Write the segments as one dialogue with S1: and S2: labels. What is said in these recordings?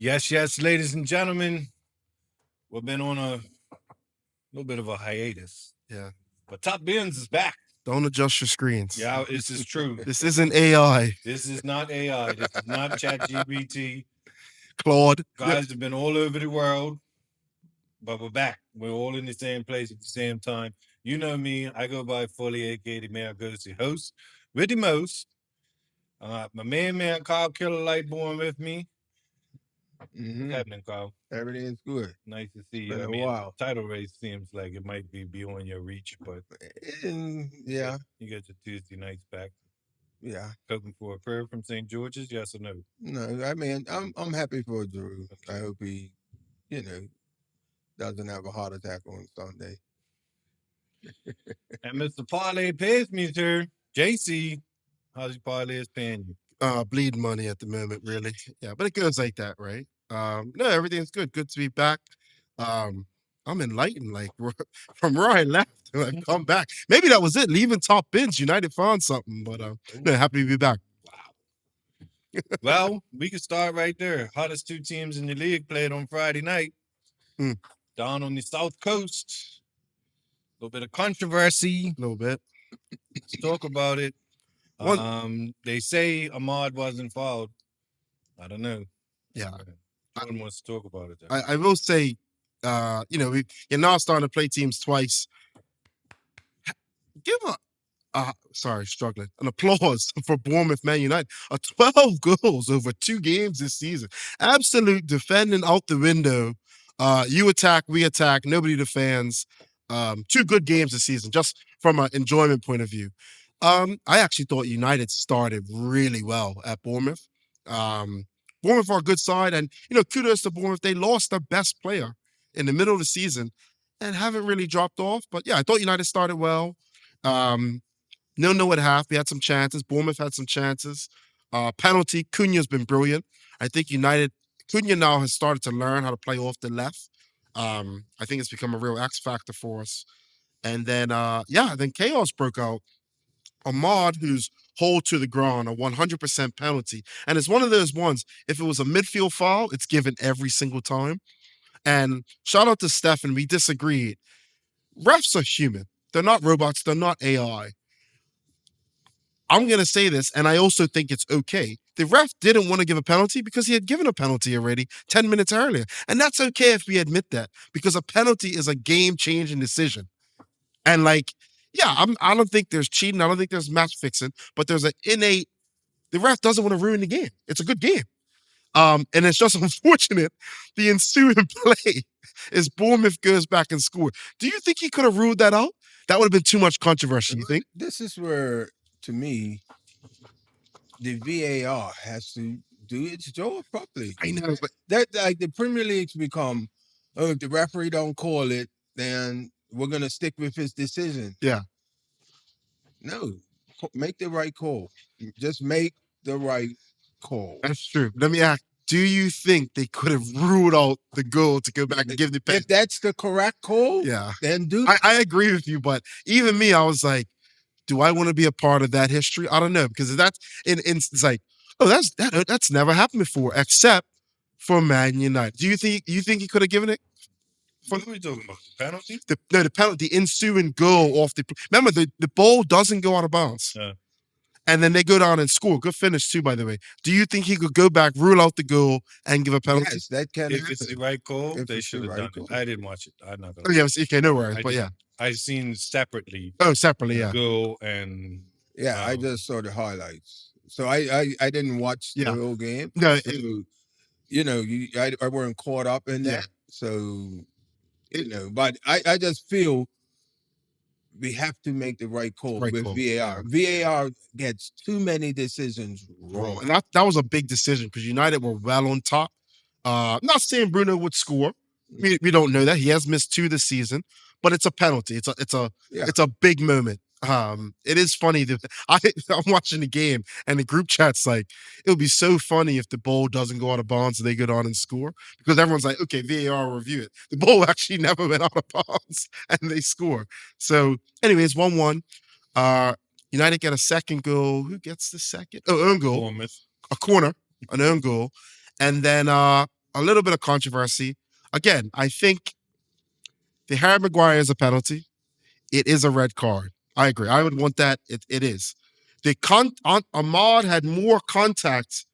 S1: Yes, ladies and gentlemen, we've been on a little bit of a hiatus,
S2: Yeah.
S1: but Top Bins is back.
S2: Don't adjust your screens.
S1: Yeah, this is true.
S2: This isn't AI.
S1: This is not AI. This is not ChatGPT.
S2: Claude.
S1: Guys have been all over the world, but we're back. We're all in the same place at the same time. You know me. I go by Fully, aka the man goes the host with the most. My man, Kyle Killer Lightborn with me. What's happening, Kyle?
S3: Everything's good.
S1: Nice to see you.
S3: Been
S1: I
S3: a
S1: mean,
S3: while.
S1: title race seems like it might be beyond your reach, but
S3: And yeah,
S1: you got your Tuesday nights back.
S3: yeah.
S1: Hoping for a prayer from St. George's, yes or no?
S3: No, I mean, I'm happy for Drew. I hope he, you know, doesn't have a heart attack on Sunday.
S1: And Mr. Parlay pays me, sir. JC, how's your parlay paying you?
S2: Bleed money at the moment, really. Yeah, but it goes like that, right? No, everything's good. Good to be back. I'm enlightened, like from where I left, I've come back. Maybe that was it. Leaving Top Bins, United found something, but no, happy to be back.
S1: Well, we can start right there. Hottest two teams in the league played on Friday night. Down on the South Coast. A little bit of controversy.
S2: A little bit.
S1: Let's talk about it. They say Ahmad wasn't fouled. I don't know.
S2: Yeah.
S1: No one wants to talk about it.
S2: I will say, you're now starting to play teams twice. Give struggling. An applause for Bournemouth Man United. 12 goals over 2 games this season. Absolute defending out the window. You attack, we attack, nobody defends. 2 good games this season, just from an enjoyment point of view. I actually thought United started really well at Bournemouth. Bournemouth are a good side, and kudos to Bournemouth. They lost their best player in the middle of the season and haven't really dropped off. But yeah, I thought United started well. 0-0 at half. We had some chances. Bournemouth had some chances. Penalty. Cunha's been brilliant. I think Cunha now has started to learn how to play off the left. I think it's become a real X factor for us. And then, then chaos broke out. Ahmad, who's hold to the ground, a 100% penalty. And it's one of those ones, if it was a midfield foul, it's given every single time. And shout out to Stefan, we disagreed. Refs are human. They're not robots. They're not AI. I'm going to say this, and I also think it's okay. The ref didn't want to give a penalty because he had given a penalty already 10 minutes earlier. And that's okay if we admit that, because a penalty is a game-changing decision. And I don't think there's cheating. I don't think there's match fixing, but there's an innate, the ref doesn't want to ruin the game. It's a good game. And it's just unfortunate the ensuing play is Bournemouth goes back and scores. Do you think he could have ruled that out? That would have been too much controversy, you think?
S3: This is where, to me, the VAR has to do its job properly.
S2: I know, but
S3: the Premier League's become, if the referee don't call it, then we're gonna stick with his decision.
S2: Yeah.
S3: No, make the right call. Just make the right call.
S2: That's true. Let me ask, do you think they could have ruled out the goal to go back and give the penalty?
S3: If that's the correct call,
S2: yeah,
S3: then do.
S2: I agree with you, but even me, I was like, do I want to be a part of that history? I don't know, because that's it's like, that's never happened before, except for Man United. Do you think he could have given it?
S1: What are we talking about? The penalty?
S2: The penalty, the ensuing goal off the. Remember, the ball doesn't go out of bounds.
S1: Yeah.
S2: And then they go down and score. Good finish too, by the way. Do you think he could go back, rule out the goal, and give a penalty?
S3: Yes, that can.
S1: If it's the right call, they should have done it. I didn't watch it. I'm not gonna.
S2: Oh, yeah, okay, no worries. But yeah,
S1: I seen separately.
S2: Oh, separately, yeah.
S1: Goal and
S3: yeah, I just saw the highlights. So I didn't watch the whole game.
S2: No,
S3: so, I weren't caught up in that.
S2: Yeah.
S3: So, but I just feel we have to make the right call with VAR. VAR gets too many decisions wrong.
S2: And that was a big decision because United were well on top. Not saying Bruno would score. We don't know that. He has missed 2 this season, but it's a penalty. It's a big moment. It is funny that I'm watching the game and the group chat's like, it would be so funny if the ball doesn't go out of bounds and they go down and score, because everyone's like, okay, VAR will review it. The ball actually never went out of bounds and they score. So anyways, 1-1. United get a second goal. Who gets the second? Oh, own goal.
S1: Bournemouth.
S2: A corner, an own goal. And then a little bit of controversy. Again, I think the Harry Maguire is a penalty. It is a red card. I agree. I would want that. It is. Ahmad had more contact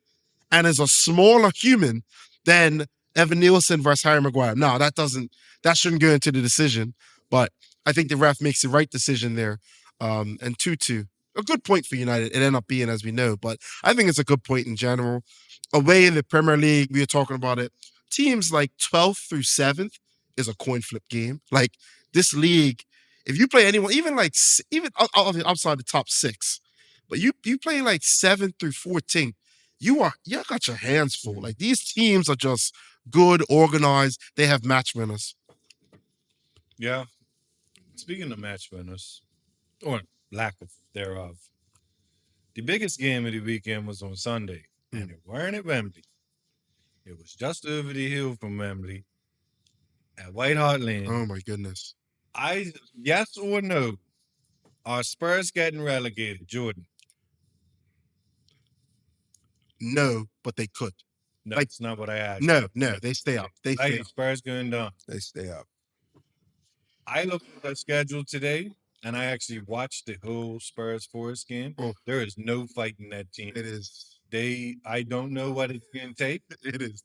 S2: and is a smaller human than Evan Nielsen versus Harry Maguire. No, that shouldn't go into the decision. But I think the ref makes the right decision there. And 2-2. A good point for United. It ended up being, as we know, but I think it's a good point in general. Away in the Premier League, we were talking about it. Teams like 12th through 7th is a coin flip game. Like this league, if you play anyone, even outside the top 6, but you play like 7th through 14th, you got your hands full. Like these teams are just good, organized. They have match winners.
S1: Yeah. Speaking of match winners, or lack of thereof, the biggest game of the weekend was on Sunday, and it weren't at Wembley. It was just over the hill from Wembley at White Hart Lane.
S2: Oh my goodness.
S1: Yes or no, are Spurs getting relegated, Jordan?
S2: No, but they could.
S1: No, that's not what I asked.
S2: No, they stay up. They stay up.
S1: Spurs going down.
S3: They stay up.
S1: I looked at the schedule today, and I actually watched the whole Spurs Forest game.
S2: Oh.
S1: There is no fight in that team.
S2: It is.
S1: I don't know what it's going to take.
S2: It is.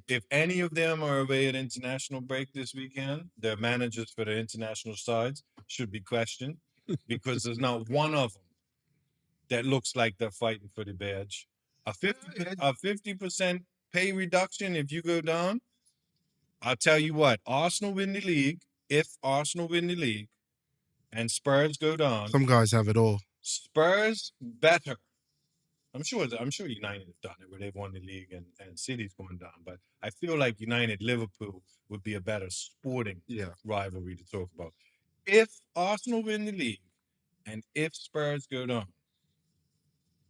S1: If any of them are away at international break this weekend, the managers for the international sides should be questioned because there's not one of them that looks like they're fighting for the badge. A 50% pay reduction if you go down. I'll tell you what, Arsenal win the league. If Arsenal win the league and Spurs go down,
S2: some guys have it all.
S1: Spurs better. I'm sure United have done it where they've won the league and City's going down. But I feel like United Liverpool would be a better sporting rivalry to talk about. If Arsenal win the league and if Spurs go down,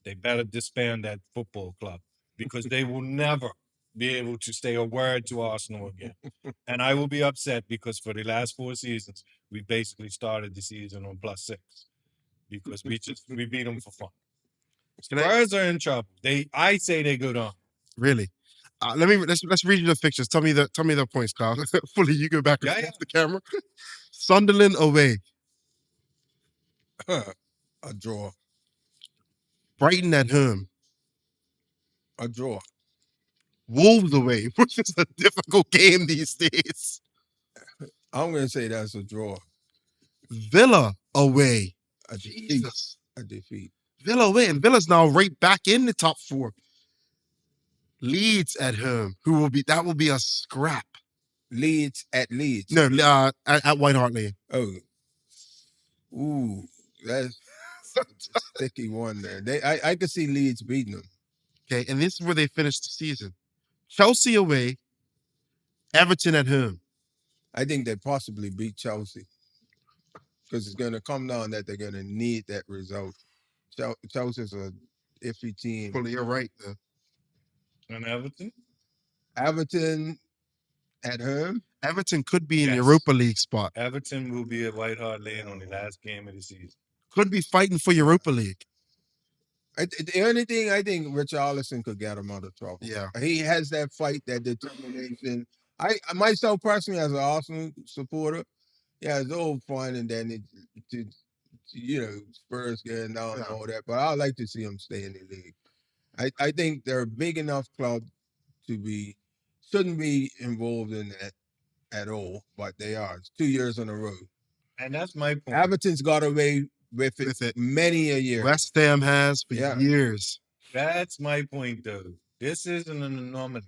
S1: they better disband that football club because they will never be able to say a word to Arsenal again. And I will be upset because for the last 4 seasons, we basically started the season on +6 because we beat them for fun. Spurs are in trouble. I say they go down.
S2: Really? Let's read you the fixtures. Tell me the points, Carl. Fully, you go back and off the camera. Sunderland away.
S3: A draw.
S2: Brighton at home.
S3: A draw.
S2: Wolves away, which is a difficult game these days.
S3: I'm going to say that's a draw.
S2: Villa away.
S3: A defeat.
S2: Villa away, and Villa's now right back in the top 4. Leeds at home, that will be a scrap.
S3: Leeds at Leeds.
S2: No, at White Hart Lane.
S3: Oh. Ooh, that's a sticky one there. I could see Leeds beating them.
S2: Okay, and this is where they finished the season. Chelsea away, Everton at home.
S3: I think they possibly beat Chelsea because it's going to come down that they're going to need that result. Chelsea's a iffy team.
S2: Well, you're right, though.
S1: And Everton?
S3: Everton at home?
S2: Everton could be in Europa League spot.
S1: Everton will be at White Hart Lane on the last game of the season.
S2: Could be fighting for Europa League.
S3: The only thing I think Richarlison could get him out of trouble.
S2: Yeah.
S3: He has that fight, that determination. I myself personally, as an Arsenal supporter, it's all fun and then Spurs getting down and all that. But I'd like to see them stay in the league. I think they're a big enough club shouldn't be involved in that at all, but they are. It's 2 years in a row.
S1: And that's my point.
S3: Everton's got away with it many a year.
S2: West Ham has for years.
S1: That's my point, though. This isn't an anomaly.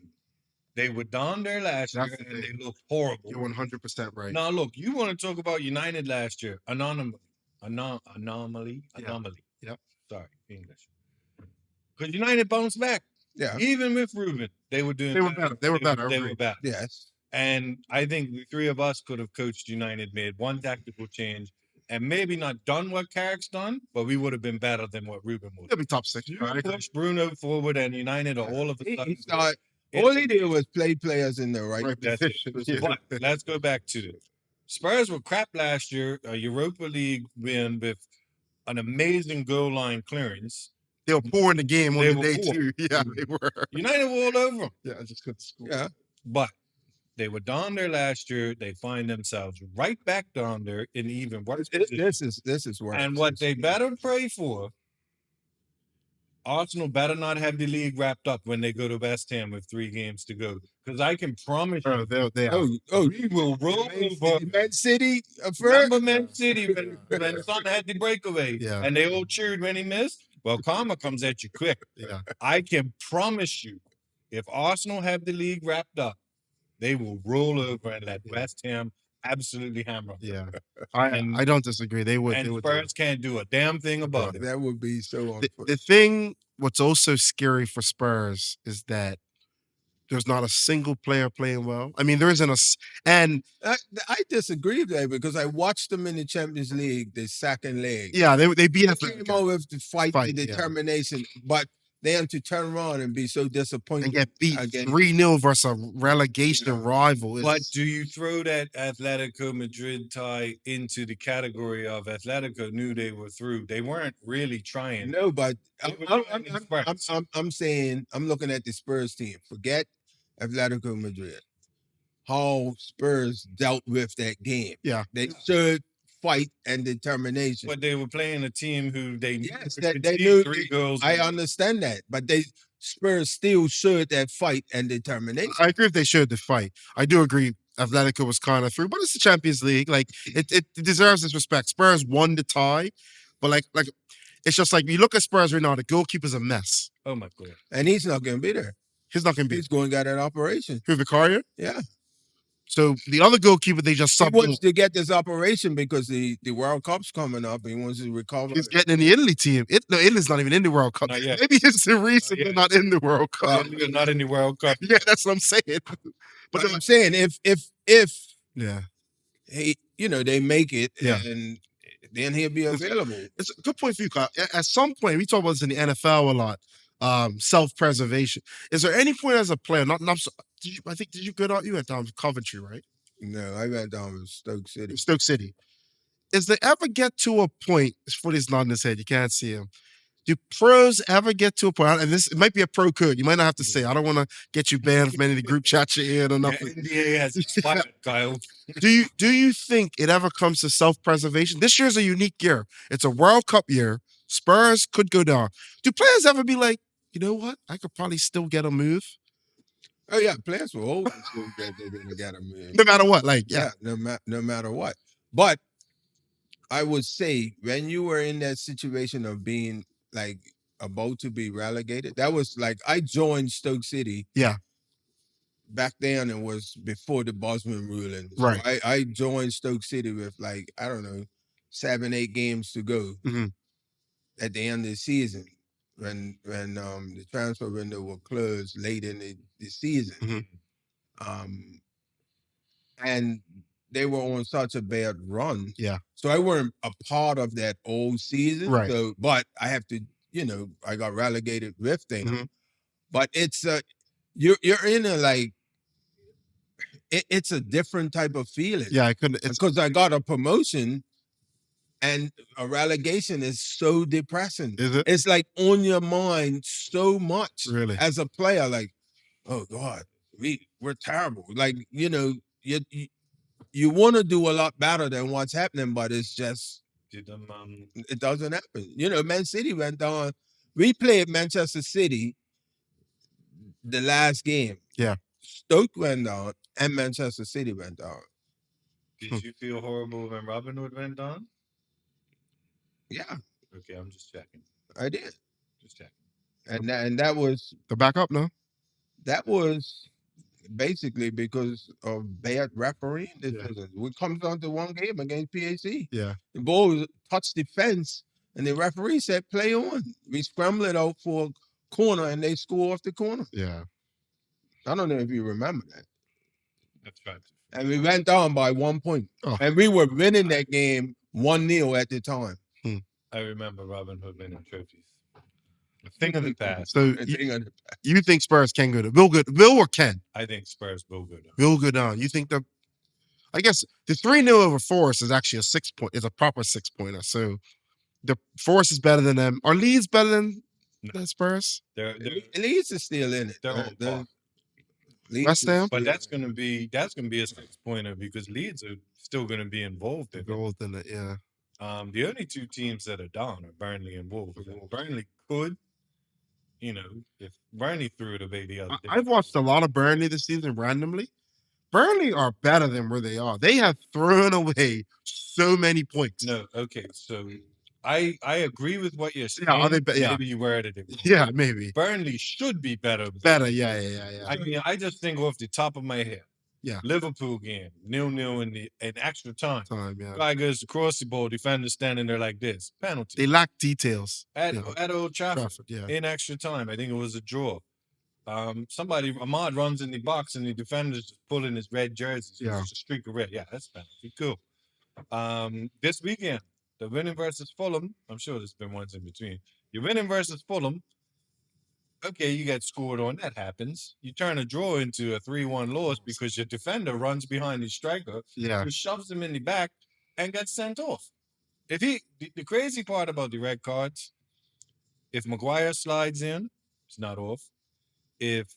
S1: They were down there last year, and they looked horrible.
S2: You're 100% right.
S1: Now, look, you want to talk about United last year. Anomaly.
S2: Yep.
S1: Sorry, English. Because United bounced back.
S3: Yeah.
S1: Even with Ruben, they were doing
S2: better. They were better.
S3: Yes.
S1: And I think the 3 of us could have coached United, made one tactical change, and maybe not done what Carrick's done, but we would have been better than what Ruben would.
S2: They'll be top 6.
S1: Push Bruno forward, and United are all of a sudden.
S3: All he did was play players in the right
S2: position.
S1: But let's go back to it. Spurs were crap last year. A Europa League win with an amazing goal line clearance.
S2: They were poor in the game on the day 2. Yeah, they were.
S1: United were all over them.
S2: Yeah, I just couldn't score.
S3: Yeah.
S1: But they were down there last year. They find themselves right back down there in even worse position.
S3: This is worse.
S1: And what they better pray for, Arsenal better not have the league wrapped up when they go to West Ham with 3 games to go. Because I can promise you,
S2: They are.
S1: we will roll over.
S3: Man City first.
S1: Remember Man City when Son had the breakaway
S2: Yeah.
S1: and they all cheered when he missed? Well, karma comes at you quick.
S2: Yeah.
S1: I can promise you, if Arsenal have the league wrapped up, they will roll over and let West Ham absolutely hammer them.
S2: Yeah.
S1: And-
S2: I don't disagree. They would.
S1: And
S2: They would. do it.
S1: Spurs can't do a damn thing about it.
S3: That would be so
S2: The
S3: unfortunate.
S2: thing, what's also scary for Spurs is that there's not a single player playing well. I mean, there isn't and
S3: I disagree with that because I watched them in the Champions League, the second leg.
S2: yeah, they beat
S3: They
S2: us
S3: came out with the fight, the
S2: yeah.
S3: determination, but they have to turn around and be so disappointed
S2: and get beat
S3: again.
S2: 3-0 versus a relegation rival.
S1: But do you throw that Atletico Madrid tie into the category of Atletico knew they were through? They weren't really trying.
S3: No, but
S1: They were trying in spurts.
S3: I'm saying I'm looking at the Spurs team. Forget Atletico Madrid. How Spurs dealt with that game.
S2: Yeah.
S3: They showed fight and determination.
S1: But they were playing a team who they
S3: Yes,
S1: could
S3: they
S1: concede
S3: knew.
S1: 3 goals.
S3: I understand that, but Spurs still showed that fight and determination.
S2: I agree if they showed the fight. I do agree Atletico was kind of through, but it's the Champions League. Like it deserves this respect. Spurs won the tie, but like it's just like you look at Spurs right now, the goalkeeper's a mess.
S1: Oh my god.
S3: And he's not going to be there.
S2: He's not going to be.
S3: He's going to get an operation.
S2: Who, Vicario?
S3: Yeah.
S2: So the other goalkeeper, they just
S3: He
S2: subbed.
S3: wants to get this operation because the World Cup's coming up. And he wants to recover.
S2: He's getting in the Italy team. Italy's not even in the World Cup.
S1: Not yet.
S2: Maybe it's the reason
S1: Not
S2: they're
S1: yet.
S2: not in the World Cup.
S1: They're not in the World Cup.
S2: Yeah, that's what I'm saying.
S3: But
S2: But
S3: I'm saying if
S2: yeah,
S3: he, they make it,
S2: Yeah.
S3: and then he'll be available.
S2: it's a good point for you, Kyle. At some point, we talk about this in the NFL a lot. Self-preservation. Is there any point as a player? Did you go out? You went down to Coventry, right?
S3: No, I went down with Stoke City.
S2: Stoke City. Is there ever get to a point? His foot is nodding his head. You can't see him. Do pros ever get to a point? And it might be a pro code. You might not have to say. I don't want to get you banned from any of the group chats you're in or
S1: The
S2: nothing.
S1: NDA has expired, Kyle.
S2: Do you think it ever comes to self-preservation? This year's a unique year. It's a World Cup year. Spurs could go down. Do players ever be like, you know what? I could probably still get a move,
S3: Oh yeah, players will always think that they're gonna get a man.
S2: no matter what. Like, yeah.
S3: No matter what. But I would say when you were in that situation of being like about to be relegated, that was like I joined Stoke City.
S2: Yeah.
S3: Back then it was before the Bosman ruling. So
S2: Right.
S3: I joined Stoke City with like, I don't know, 7-8 games to go
S2: Mhm.
S3: at the end of the season. When the transfer window was closed late in the season.
S2: Mhm.
S3: And they were on such a bad run.
S2: Yeah.
S3: So I weren't a part of that old season.
S2: Right.
S3: So, but I have to, I got relegated with them.
S2: Mhm.
S3: But it's you're in a like, it's a different type of feeling.
S2: Yeah, I couldn't. It's
S3: Because I got a promotion and a relegation is so depressing.
S2: is it
S3: It's like on your mind so much
S2: really?
S3: as a player, like, oh God, we're terrible. Like, you want to do a lot better than what's happening, but it's just it doesn't happen. Man City went down. We played Manchester City the last game.
S2: Yeah.
S3: Stoke went down and Manchester City went down.
S1: Did you feel horrible when Robin Hood went down?
S3: Yeah,
S1: Okay, I'm just checking.
S3: I did.
S1: Just checking.
S3: And that was
S2: The backup, no?
S3: basically because of bad refereeing.
S2: Yeah.
S3: It comes down to one game against PAC.
S2: Yeah.
S3: The ball touched the fence, and the referee said, "Play on." We scrambled it out for a corner, and they score off the corner.
S2: Yeah.
S3: I don't know if you remember that.
S1: That's right.
S3: And we went down by 1 point,
S2: Oh.
S3: and we were winning that game 1-0 at the time.
S1: I remember Robin Hood winning trophies. A thing of the past.
S2: So
S3: I think
S2: you think Spurs can go to Will or Ken?
S1: I think Spurs will go down.
S2: Will go down. You think I guess the 3-0 over Forest is actually is a proper 6-pointer. So the Forest is better than them. Are Leeds better than the Spurs?
S1: They're
S3: Leeds is still in it.
S1: they're on par.
S2: West Ham?
S1: But that's gonna be a 6-pointer because Leeds are still gonna be involved in it.
S2: Involved in it, yeah.
S1: The only two teams that are down are Burnley and Wolves. And Burnley could, if Burnley threw it away the other day.
S2: I've watched a lot of Burnley this season randomly. Burnley are better than where they are. They have thrown away so many points.
S1: No, okay, so I agree with what you're saying.
S2: Yeah, are they yeah.
S1: Maybe you worded it wrong.
S2: Yeah, maybe.
S1: Burnley should be better.
S2: Better, yeah.
S1: I mean, I just think off the top of my head.
S2: Yeah.
S1: Liverpool game, 0-0 in extra time.
S2: Yeah.
S1: Guy goes across the ball, defender standing there like this. Penalty.
S2: They lack details.
S1: At Old Trafford,
S2: yeah.
S1: in extra time. I think it was a draw. Ahmad runs in the box and the defender's just pulling his red jersey. So it's just a streak of red. Yeah, that's penalty. Cool. This weekend, the winning versus Fulham. I'm sure there's been ones in between. You're winning versus Fulham. Okay, you get scored on. That happens. You turn a draw into a 3-1 loss because your defender runs behind the striker, who shoves him in the back and gets sent off. The crazy part about the red cards, if Maguire slides in, it's not off. If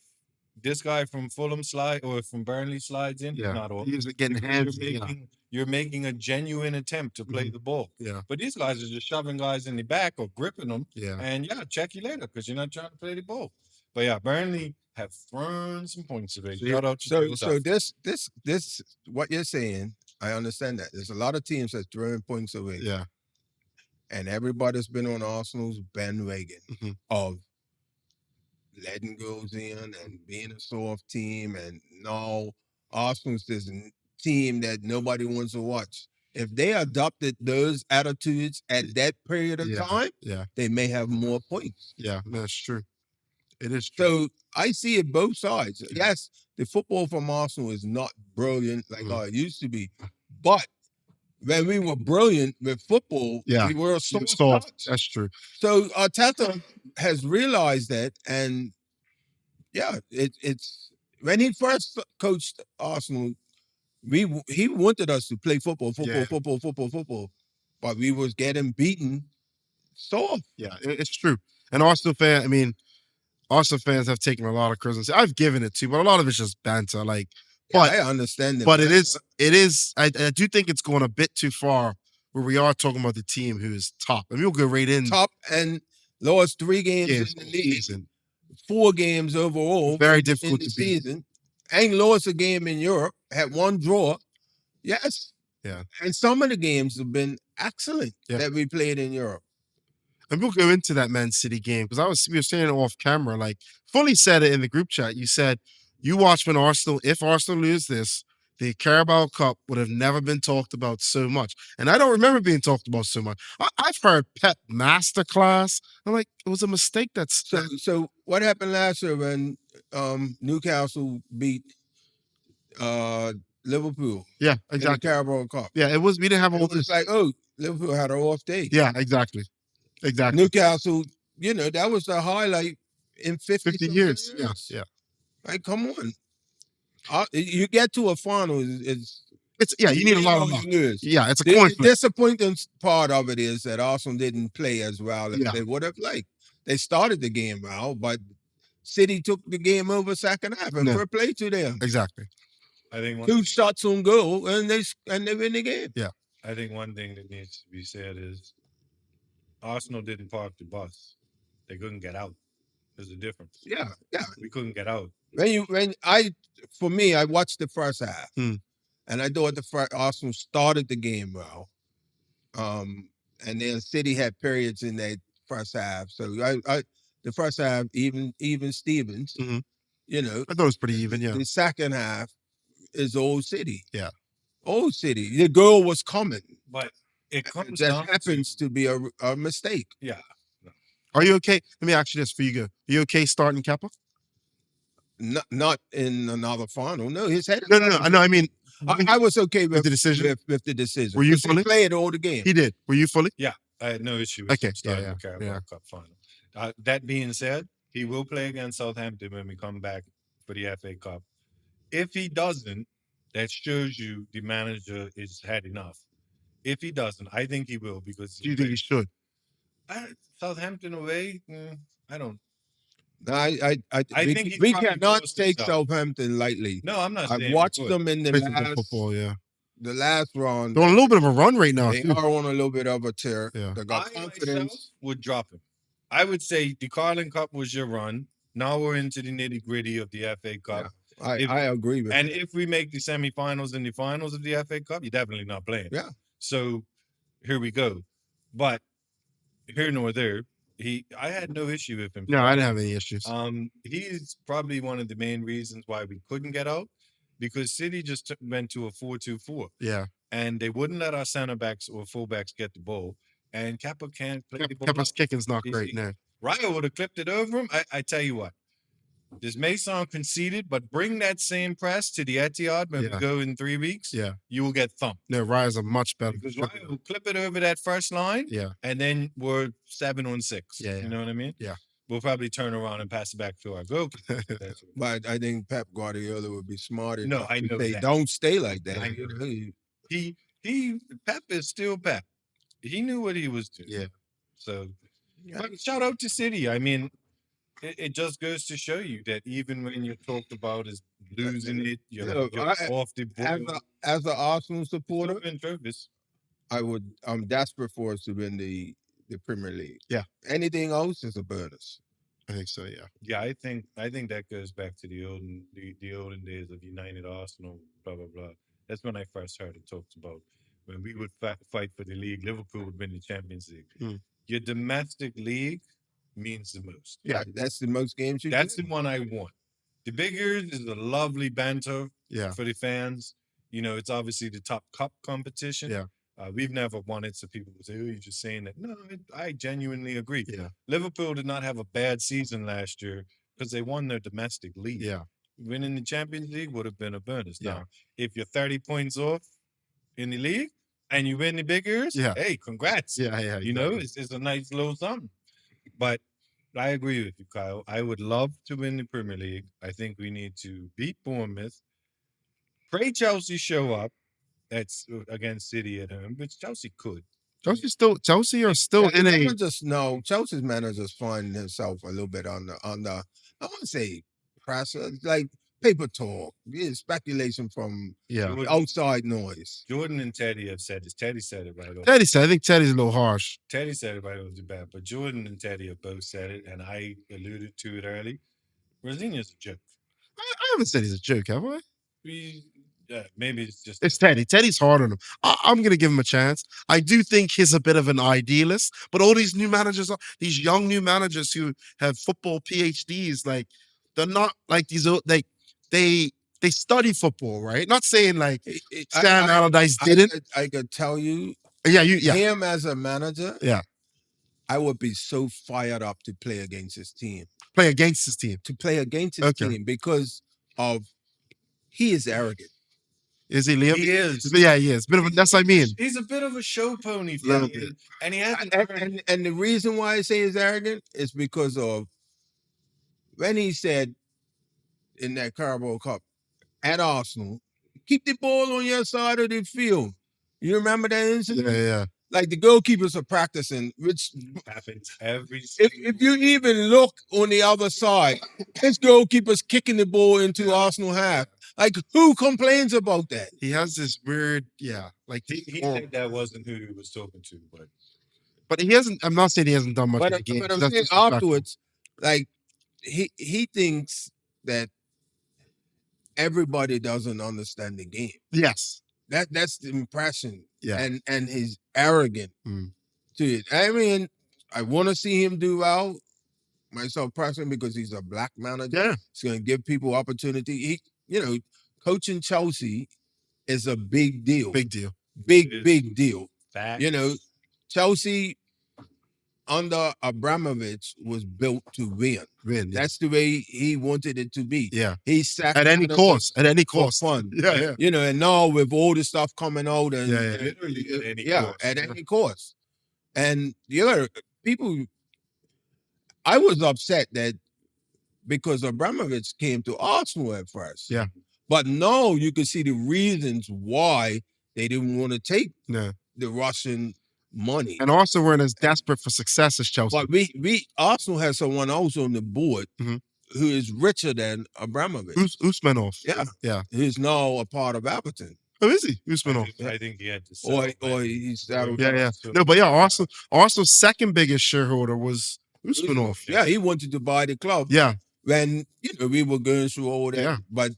S1: this guy from Fulham from Burnley slides in, he's not off.
S2: He's getting hands.
S1: You're making a genuine attempt to play the ball.
S2: Yeah.
S1: But these guys are just shoving guys in the back or gripping them.
S2: Yeah.
S1: And check you later because you're not trying to play the ball. But yeah, Burnley have thrown some points away. Shout out to
S3: so this what you're saying, I understand that. There's a lot of teams that's throwing points away.
S2: Yeah.
S3: And everybody's been on Arsenal's bandwagon of letting goes in and being a soft team, and now Arsenal's this team that nobody wants to watch. If they adopted those attitudes at that period of time, they may have more points.
S2: Yeah, that's true. It is true.
S3: So I see it both sides. Yes, the football from Arsenal is not brilliant like how it used to be, but when we were brilliant with football, we were soft.
S2: That's true.
S3: So Arteta has realized that, and it's when he first coached Arsenal, he wanted us to play football, but we was getting beaten soft.
S2: Yeah, it's true. And Arsenal fans have taken a lot of criticism. I've given it to, but a lot of it's just banter. But
S3: I understand it.
S2: But it is. I do think it's going a bit too far where we are talking about the team who is top. I mean, we'll go right in.
S3: Top and lost 3 games in the league,
S2: season.
S3: 4 games overall.
S2: Very difficult
S3: in the
S2: to beat.
S3: season. Ain't lost a game in Europe. Had 1 draw. Yes.
S2: Yeah.
S3: And some of the games have been excellent that we played in Europe.
S2: And we'll go into that Man City game because we were saying it off camera. Fully said it in the group chat. You said you watch if Arsenal lose this, the Carabao Cup would have never been talked about so much. And I don't remember being talked about so much. I've heard Pep masterclass. I'm like, it was a mistake.
S3: So what happened last year when Newcastle beat Liverpool?
S2: Yeah, exactly.
S3: In the Carabao Cup.
S2: Yeah, we didn't have all this.
S3: It's like, Liverpool had an off day.
S2: Yeah, exactly.
S3: Newcastle, that was the highlight in 50
S2: years. Yeah.
S3: Like, come on. You get to a final, you
S2: need a lot of luck. Yeah, it's a coin flip.
S3: The disappointing part of it is that Arsenal didn't play as well as they would have liked. They started the game well, but City took the game over second half, and fair play to them.
S2: Exactly.
S1: I think
S3: 2 shots on goal, and they win the game.
S2: Yeah.
S1: I think one thing that needs to be said is Arsenal didn't park the bus. They couldn't get out. There's a difference.
S3: Yeah.
S1: We couldn't get out.
S3: For me, I watched the first half, and I thought Arsenal started the game well, and then City had periods in that first half. So the first half, even Stevens,
S2: I thought it was pretty even. Yeah.
S3: The second half is Old City.
S2: Yeah.
S3: Old City. The goal was coming,
S1: but it comes
S3: that happens to be a mistake.
S1: Yeah.
S2: Are you okay? Let me ask you this before you go. Are you okay starting Kepa?
S3: Not in another final. No, his head.
S2: No. I mean,
S3: I was okay with
S2: the decision.
S3: With the decision.
S2: Were you fully?
S3: He played all the game.
S2: He did. Were you fully?
S1: Yeah, I had no issue with starting the Carabao Cup final. That being said, he will play against Southampton when we come back for the FA Cup. If he doesn't, that shows you the manager has had enough. If he doesn't, I think he will because.
S2: Do you think he should?
S1: Southampton away? I don't.
S3: No,
S1: I think he's
S3: we
S1: probably
S3: cannot
S1: forced
S3: take
S1: himself.
S3: Southampton lightly.
S1: No, I'm not
S3: I've
S1: saying
S3: watched
S1: we would.
S3: them in
S2: Play some good football, yeah.
S3: the last round.
S2: They're on a little bit of a run right now,
S3: They
S2: too.
S3: are on a little bit of a tear.
S2: Yeah.
S3: They got
S1: I myself
S3: confidence.
S1: would drop him. I would say the Carling Cup was your run. Now we're into the nitty gritty of the FA Cup. If-
S3: I agree with
S1: And
S3: that.
S1: if we make the semifinals and the finals of the FA Cup, you're definitely not playing.
S3: Yeah.
S1: So here we go. But here nor there, I had no issue with him.
S2: No, I didn't have any issues.
S1: He's probably one of the main reasons why we couldn't get out, because City just went to a 4-2-4,
S2: Yeah.
S1: and they wouldn't let our center backs or fullbacks get the ball. And Kappa can't play the ball.
S2: Kepa's
S1: up.
S2: kicking's not
S1: You
S2: great,
S1: see?
S2: no.
S1: Raya would have clipped it over him. I tell you what, this may sound conceited, but bring that same press to the Etihad when
S2: Yeah.
S1: we go in 3 weeks.
S2: Yeah.
S1: You will get thumped.
S2: No, Raya's a much better.
S1: Because Raya will clip it over that first line,
S2: Yeah.
S1: and then we're 7-on-6.
S2: Yeah, yeah.
S1: You know what I mean?
S2: Yeah.
S1: We'll probably turn around and pass it back to our goalkeeper.
S3: But I think Pep Guardiola would be smart
S1: No,
S3: enough
S1: I
S3: to
S1: know
S3: say,
S1: that.
S3: don't stay like that.
S1: I know. Pep is still Pep. He knew what he was doing.
S2: Yeah.
S1: So, but shout out to City. I mean, it just goes to show you that even when you're talked about as losing it, you're off the board.
S3: As an Arsenal supporter,
S1: Win trophies.
S3: I'm desperate for us to win the Premier League.
S2: Yeah.
S3: Anything else is a bonus.
S2: I think so, yeah.
S1: Yeah, I think that goes back to the olden days of United Arsenal, blah blah blah. That's when I first heard it talked about when we would fight for the league. Liverpool would win the Champions League.
S2: Mm.
S1: Your domestic league means the most.
S3: Yeah, that's the most games you.
S1: That's the one I want. The Big Ears is a lovely banter
S2: Yeah.
S1: for the fans. You know, it's obviously the top cup competition.
S2: Yeah.
S1: We've never won it, so people would say, "Oh, you're just saying that." No, I genuinely agree.
S2: Yeah.
S1: Liverpool did not have a bad season last year because they won their domestic league.
S2: Yeah.
S1: Winning the Champions League would have been a bonus.
S2: Yeah.
S1: Now, if you're 30 points off in the league and you win the Big Ears,
S2: Yeah.
S1: hey, congrats.
S2: Yeah, yeah.
S1: You know,
S2: exactly.
S1: it's a nice little something. But I agree with you, Kyle. I would love to win the Premier League. I think we need to beat Bournemouth. Pray Chelsea show up. That's against City at home, which Chelsea could.
S2: Chelsea are still in a.
S3: Chelsea's manager's finding himself a little bit on the I want to say pressure, like paper talk, speculation from outside noise.
S1: Jordan and Teddy have said this. Teddy said it right off.
S2: I think Teddy's a little harsh.
S1: Teddy said it right off the bat, but Jordan and Teddy have both said it, and I alluded to it early. Rosinia's a joke.
S2: I haven't said he's a joke, have I?
S1: Maybe it's just
S2: it's Teddy. Teddy's hard on him. I'm going to give him a chance. I do think he's a bit of an idealist, but all these new managers, these young new managers who have football PhDs, like they're not like these. Like they study football, right? Not saying like Sam Allardyce didn't.
S3: I could tell you.
S2: Yeah,
S3: him as a manager.
S2: Yeah,
S3: I would be so fired up to play against his team.
S2: To play against his team
S3: because of he is arrogant.
S2: Is he, Liam?
S1: He is.
S2: Yeah, he is. That's what I mean.
S1: He's a bit of a show pony, and he hasn't.
S3: And the reason why I say he's arrogant is because of when he said in that Carabao Cup at Arsenal, keep the ball on your side of the field. You remember that incident?
S2: Yeah.
S3: Like the goalkeepers are practicing, which
S1: happens every.
S3: If you even look on the other side, his goalkeeper's kicking the ball into Arsenal half. Like, who complains about that?
S2: He has this weird, like
S1: he said that wasn't who he was talking to,
S2: but he hasn't. I'm not saying he hasn't done much.
S3: But I'm saying afterwards, like he thinks that everybody doesn't understand the game.
S2: Yes,
S3: that's the impression.
S2: Yeah,
S3: and he's arrogant to it. I mean, I want to see him do well. Myself personally, because he's a black manager.
S2: Yeah,
S3: he's going to give people opportunity. Coaching Chelsea is a big deal.
S2: Big deal.
S3: Big deal.
S1: Fact.
S3: Chelsea under Abramovich was built to win. That's the way he wanted it to be.
S2: Yeah.
S3: He sat
S2: at any cost.
S3: Fun.
S2: Yeah.
S3: And now with all the stuff coming out and
S1: literally
S3: at any cost. And people, I was upset that because Abramovich came to Arsenal at first.
S2: Yeah.
S3: But now you can see the reasons why they didn't want to take
S2: the
S3: Russian money.
S2: And also weren't as desperate for success as Chelsea.
S3: But we Arsenal has someone else on the board
S2: Mhm.
S3: who is richer than Abramovich.
S2: Usmanov.
S3: Yeah,
S2: Yeah.
S3: who's now a part of Everton.
S2: Oh, is he? Usmanov.
S1: I think he had to
S3: Or
S1: sell.
S3: or he's settled
S2: Yeah,
S3: down.
S2: yeah.
S1: So-
S2: No, but yeah, Arsenal's second biggest shareholder was Usmanov.
S3: Yeah, he wanted to buy the club.
S2: Yeah.
S3: When we were going through all that,
S2: Yeah.
S3: but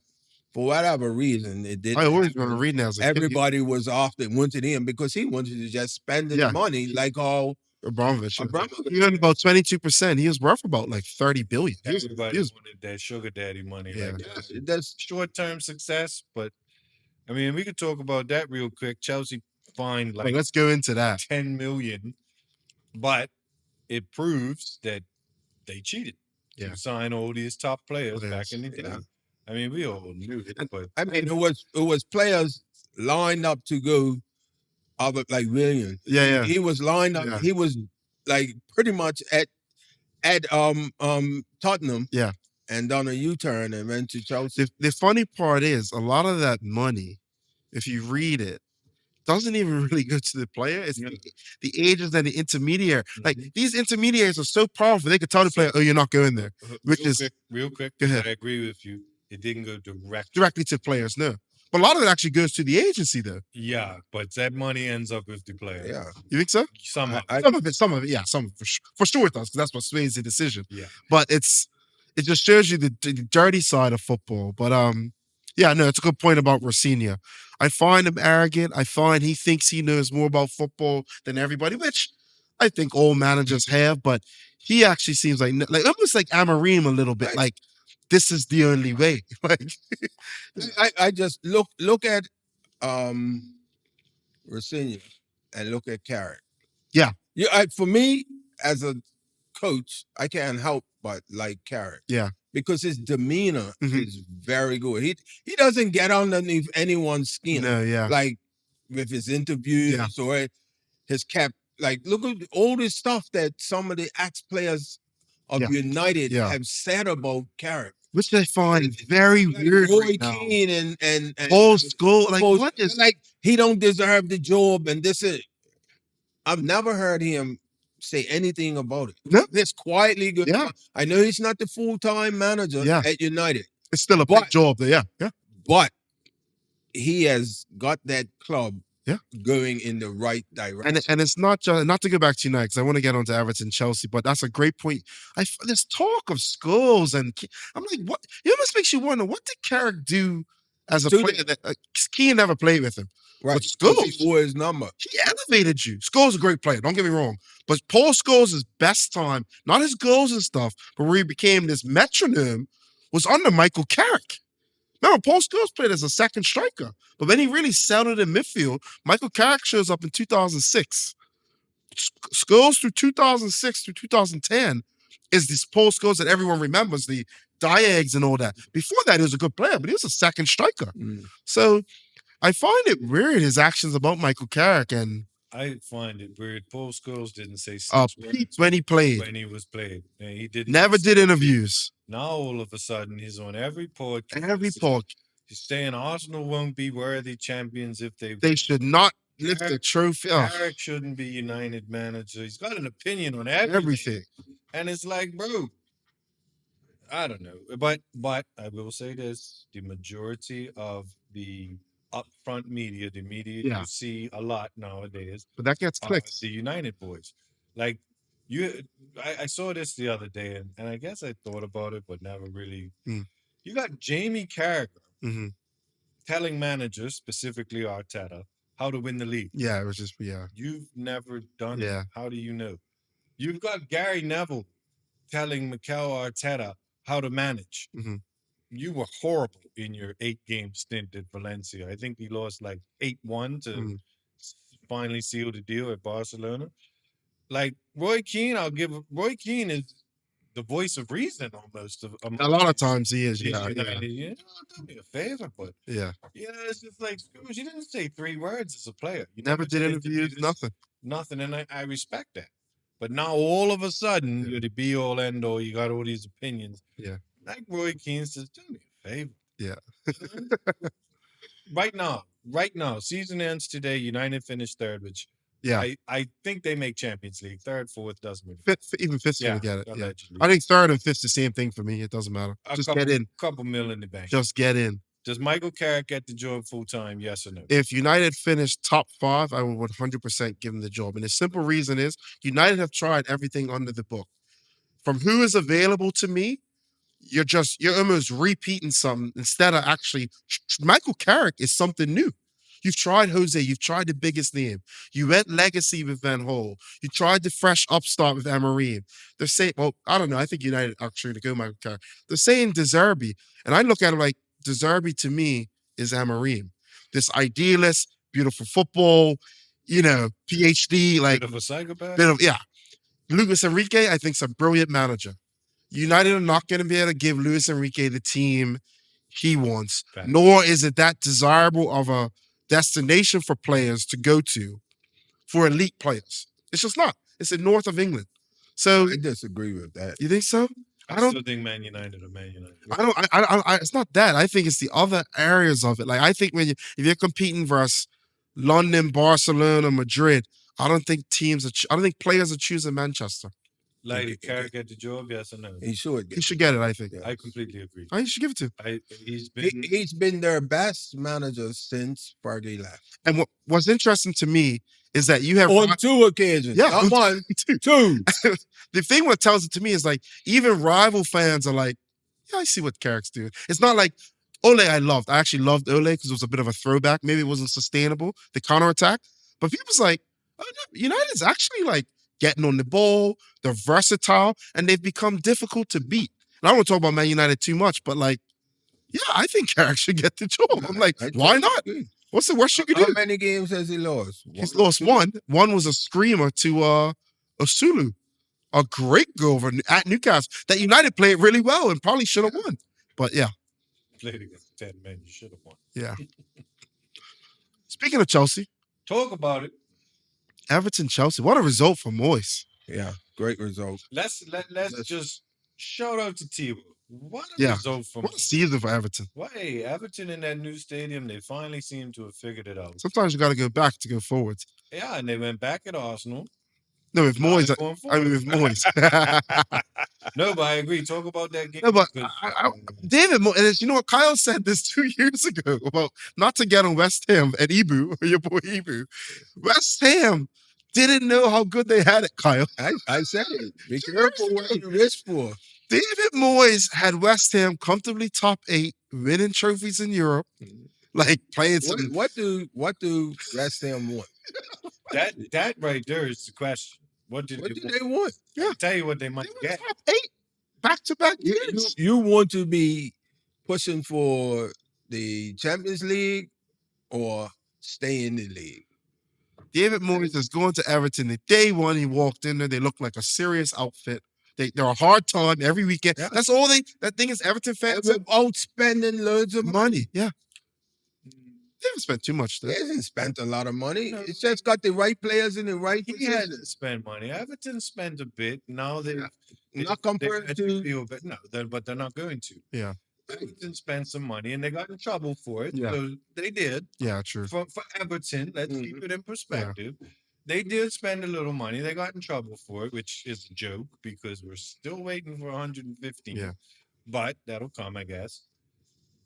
S3: for whatever reason, it didn't.
S2: I always
S3: happen.
S2: remember reading that as a kid.
S3: Everybody was after wanted him because he wanted to just spend his
S2: Yeah.
S3: money like all
S2: Abramovich.
S3: Abramovich.
S2: He earned about 22%. He was worth about like 30 billion.
S1: Everybody
S2: he was-
S1: wanted that sugar daddy money.
S2: Yeah.
S1: Like
S3: Yeah, that's
S1: short-term success, but I mean, we could talk about that real quick. Chelsea fined like
S2: let's go into that.
S1: 10 million, but it proves that they cheated.
S2: Yeah.
S1: To sign all these top players
S2: Players,
S1: back in the day.
S3: yeah.
S1: I mean, we all knew it, but
S3: I mean, it was players lined up to go Albert like Williams.
S2: Yeah, yeah.
S3: He was lined up.
S2: Yeah.
S3: He was like pretty much at Tottenham.
S2: Yeah.
S3: And done a U-turn and went to Chelsea.
S2: The funny part is a lot of that money, if you read it, doesn't even really go to the player. It's the agents and the intermediary. Like these intermediaries are so powerful, they could tell the player, "Oh, you're not going there." Which
S1: real
S2: is
S1: quick, real quick.
S2: Go ahead.
S1: I agree with you. It didn't go direct.
S2: directly to players. No, but a lot of it actually goes to the agency, though.
S1: Yeah, but that money ends up with the player.
S3: Yeah.
S2: You think so?
S1: Some of it.
S2: Some of it, yeah, some for sure it does, because that's what sways the decision.
S1: Yeah.
S2: But it just shows you the dirty side of football. But yeah, no, it's a good point about Rosinha. I find him arrogant. I find he thinks he knows more about football than everybody, which I think all managers have. But he actually seems like almost like Amarim a little bit.
S3: Right.
S2: Like this is the only way. Like
S3: I just look at Rosinha and look at Carrick.
S2: Yeah.
S3: For me as a coach, I can't help but like Carrick.
S2: Yeah.
S3: Because his demeanor
S2: Mhm.
S3: is very good. He doesn't get underneath anyone's skin.
S2: no, yeah,
S3: Like with his interviews
S2: Yeah.
S3: or his cap. Like look at all this stuff that some of the ex-players of
S2: Yeah.
S3: United
S2: Yeah.
S3: have said about Carrick.
S2: which I find very
S3: Like
S2: weird.
S3: Roy
S2: right now.
S3: Keane and
S2: Paul Scholes, like
S3: Paul-
S2: what is?
S3: like he don't deserve the job and this is. I've never heard him say anything about it.
S2: No.
S3: This quietly good.
S2: Yeah.
S3: I know he's not the full-time manager
S2: Yeah.
S3: at United,
S2: It's still a big
S3: But-
S2: job there. Yeah.
S3: but he has got that club
S2: Yeah.
S3: going in the right direction.
S2: And it's not just not to go back to United because I want to get onto Everton, Chelsea, but that's a great point. There's talk of Scholes and I'm like, what? It almost makes you wonder what did Carrick do as a
S3: To the-
S2: player that Keane never played with him.
S3: right.
S2: but
S3: Because
S2: Scholes-
S3: he wore his number.
S2: He elevated you. Scholes is a great player. Don't get me wrong, but Paul Scholes' best time, not his goals and stuff, but where he became this metronome, was under Michael Carrick. Remember, Paul Scholes played as a second striker, but then he really settled in midfield. Michael Carrick shows up in 2006. Scholes through 2006 through 2010 is this Paul Scholes that everyone remembers, the Diags and all that. Before that, he was a good player, but he was a second striker.
S3: Mm.
S2: So I find it weird, his actions about Michael Carrick, and
S1: I find it weird. Paul Scholes didn't say six
S2: Pete
S1: words
S2: when he played.
S1: when he was played. And he didn't
S2: Never
S1: say
S2: did interviews.
S1: Now all of a sudden he's on every podcast.
S2: Every pod.
S1: He's saying Arsenal won't be worthy champions if
S2: They should not lift the trophy. Oh,
S1: Eric shouldn't be United manager. He's got an opinion on everything.
S2: everything.
S1: And it's like, bro, I don't know. But I will say this: the majority of the upfront media, the media
S2: Yeah.
S1: you see a lot nowadays,
S2: But that gets
S1: are
S2: clicks.
S1: the United boys. Like I saw this the other day, and I guess I thought about it, but never really.
S2: Mm.
S1: You got Jamie Carragher
S2: hmm
S1: telling managers, specifically Arteta, how to win the league.
S2: Yeah, it was just
S1: You've never done
S2: Yeah.
S1: it. How do you know? You've got Gary Neville telling Mikel Arteta how to manage.
S2: Mhm.
S1: You were horrible in your 8-game stint at Valencia. I think he lost like 8-1 to
S2: Mhm.
S1: finally seal the deal at Barcelona. Like Roy Keane, Roy Keane is the voice of reason almost.
S2: A lot of times he is.
S1: He's
S2: Yeah,
S1: United. You know, do me a favor, but
S2: yeah.
S1: it's just like Scrooge. You didn't say 3 words as a player. You
S2: Never did
S1: said
S2: interviews.
S1: this,
S2: Nothing.
S1: nothing, and I respect that. But now all of a sudden,
S2: Yeah.
S1: you're the be all end all. You got all these opinions.
S2: Yeah.
S1: Like Roy Keane says, do me a favor.
S2: Yeah.
S1: right now, season ends today. United finished third, which
S2: Yeah.
S1: I think they make Champions League. Third, fourth doesn't really.
S2: Even fifth's
S1: Yeah,
S2: gonna get it. Yeah.
S1: allegedly.
S2: I think third and fifth's the same thing for me. It doesn't matter. Just get in.
S1: Couple mil in the bank.
S2: Just get in.
S1: Does Michael Carrick get the job full time? Yes or no?
S2: If United finished top 5, I would 100% give him the job. And the simple reason is United have tried everything under the book. From who is available to me, you're almost repeating something instead of actually. Michael Carrick is something new. You've tried Jose. You've tried the biggest name. You went legacy with Van Hol. You tried the fresh upstart with Amorim. They're saying, well, I don't know. I think United actually to go Michael Carrick. They're saying De Zerbi, and I look at him like De Zerbi to me is Amorim. This idealist, beautiful football, PhD, like
S1: Bit of a psychopath.
S2: Luis Enrique, I think, is a brilliant manager. United are not going to be able to give Luis Enrique the team he wants,
S1: Fact.
S2: nor is it that desirable of a destination for players to go to for elite players. It's just not. It's in north of England. So
S3: I disagree with that.
S2: you think so?
S1: I still think Man United or Man United.
S2: It's not that. I think it's the other areas of it. Like I think if you're competing versus London, Barcelona, Madrid, I don't think players are choosing Manchester.
S1: Like Carrick get the job, yes or no?
S3: He should.
S2: He should get it, I think.
S3: Yeah.
S1: I completely agree.
S2: You should give it to him.
S3: He's been their best manager since Fergie left.
S2: And what's interesting to me is that you have
S3: on 2 occasions.
S2: Yeah,
S3: Not one, two.
S2: The thing what tells it to me is like even rival fans are like, yeah, I see what Carrick's doing. It's not like Ole I actually loved Ole because it was a bit of a throwback. Maybe it wasn't sustainable, the counterattack. But people's like, oh, no, United's actually like getting on the ball, they're versatile, and they've become difficult to beat. And I don't want to talk about Man United too much, but like, yeah, I think Carrick should get the job. I'm like, why not? Agree. What's the worst you could do?
S3: How many games has he lost?
S2: He's lost one. One was a screamer to Osulu. A great goal at Newcastle that United played really well and probably should have won. But yeah.
S1: Played against 10 men, you should have won.
S2: Yeah. Speaking of Chelsea.
S1: Talk about it.
S2: Everton, Chelsea. What a result for Moyes.
S3: Yeah, great result.
S1: Let's just shout out to T. What a result for
S2: What a season for Everton.
S1: Why Everton in that new stadium, they finally seem to have figured it out.
S2: Sometimes you got to go back to go forwards.
S1: Yeah, and they went back at Arsenal.
S2: No, with Moyes. With Moyes.
S1: No, but I agree. Talk about that game.
S2: No, but David Moyes, and you know what? Kyle said this 2 years ago about not to get on West Ham and Ibu, your boy Ibu. West Ham didn't know how good they had it, Kyle.
S3: I said it. Be careful what you risk for.
S2: David Moyes had West Ham comfortably top 8, winning trophies in Europe, like playing some.
S3: What do West Ham want?
S1: That right there is the question. What do they want?
S2: Yeah.
S1: I'll tell you what they might get.
S2: Top 8 back-to-back years.
S3: You want to be pushing for the Champions League or stay in the league?
S2: David Moyes is going to Everton. The day one he walked in there, they looked like a serious outfit. They're a hard time every weekend. Yeah. That's all that thing is Everton fans
S3: out spending loads of money.
S2: Yeah. They haven't spent too much.
S3: They hasn't spent a lot of money. No. It's just got the right players in the right
S1: position. He hasn't spent money. Everton spent a bit. Now they're
S3: not compared to
S1: but they're not going to.
S2: Yeah.
S1: Everton spent some money and they got in trouble for it.
S2: Yeah.
S1: So they did.
S2: Yeah, true.
S1: For Everton, let's keep it in perspective. Yeah. They did spend a little money. They got in trouble for it, which is a joke because we're still waiting for 115.
S2: Yeah.
S1: But that'll come, I guess.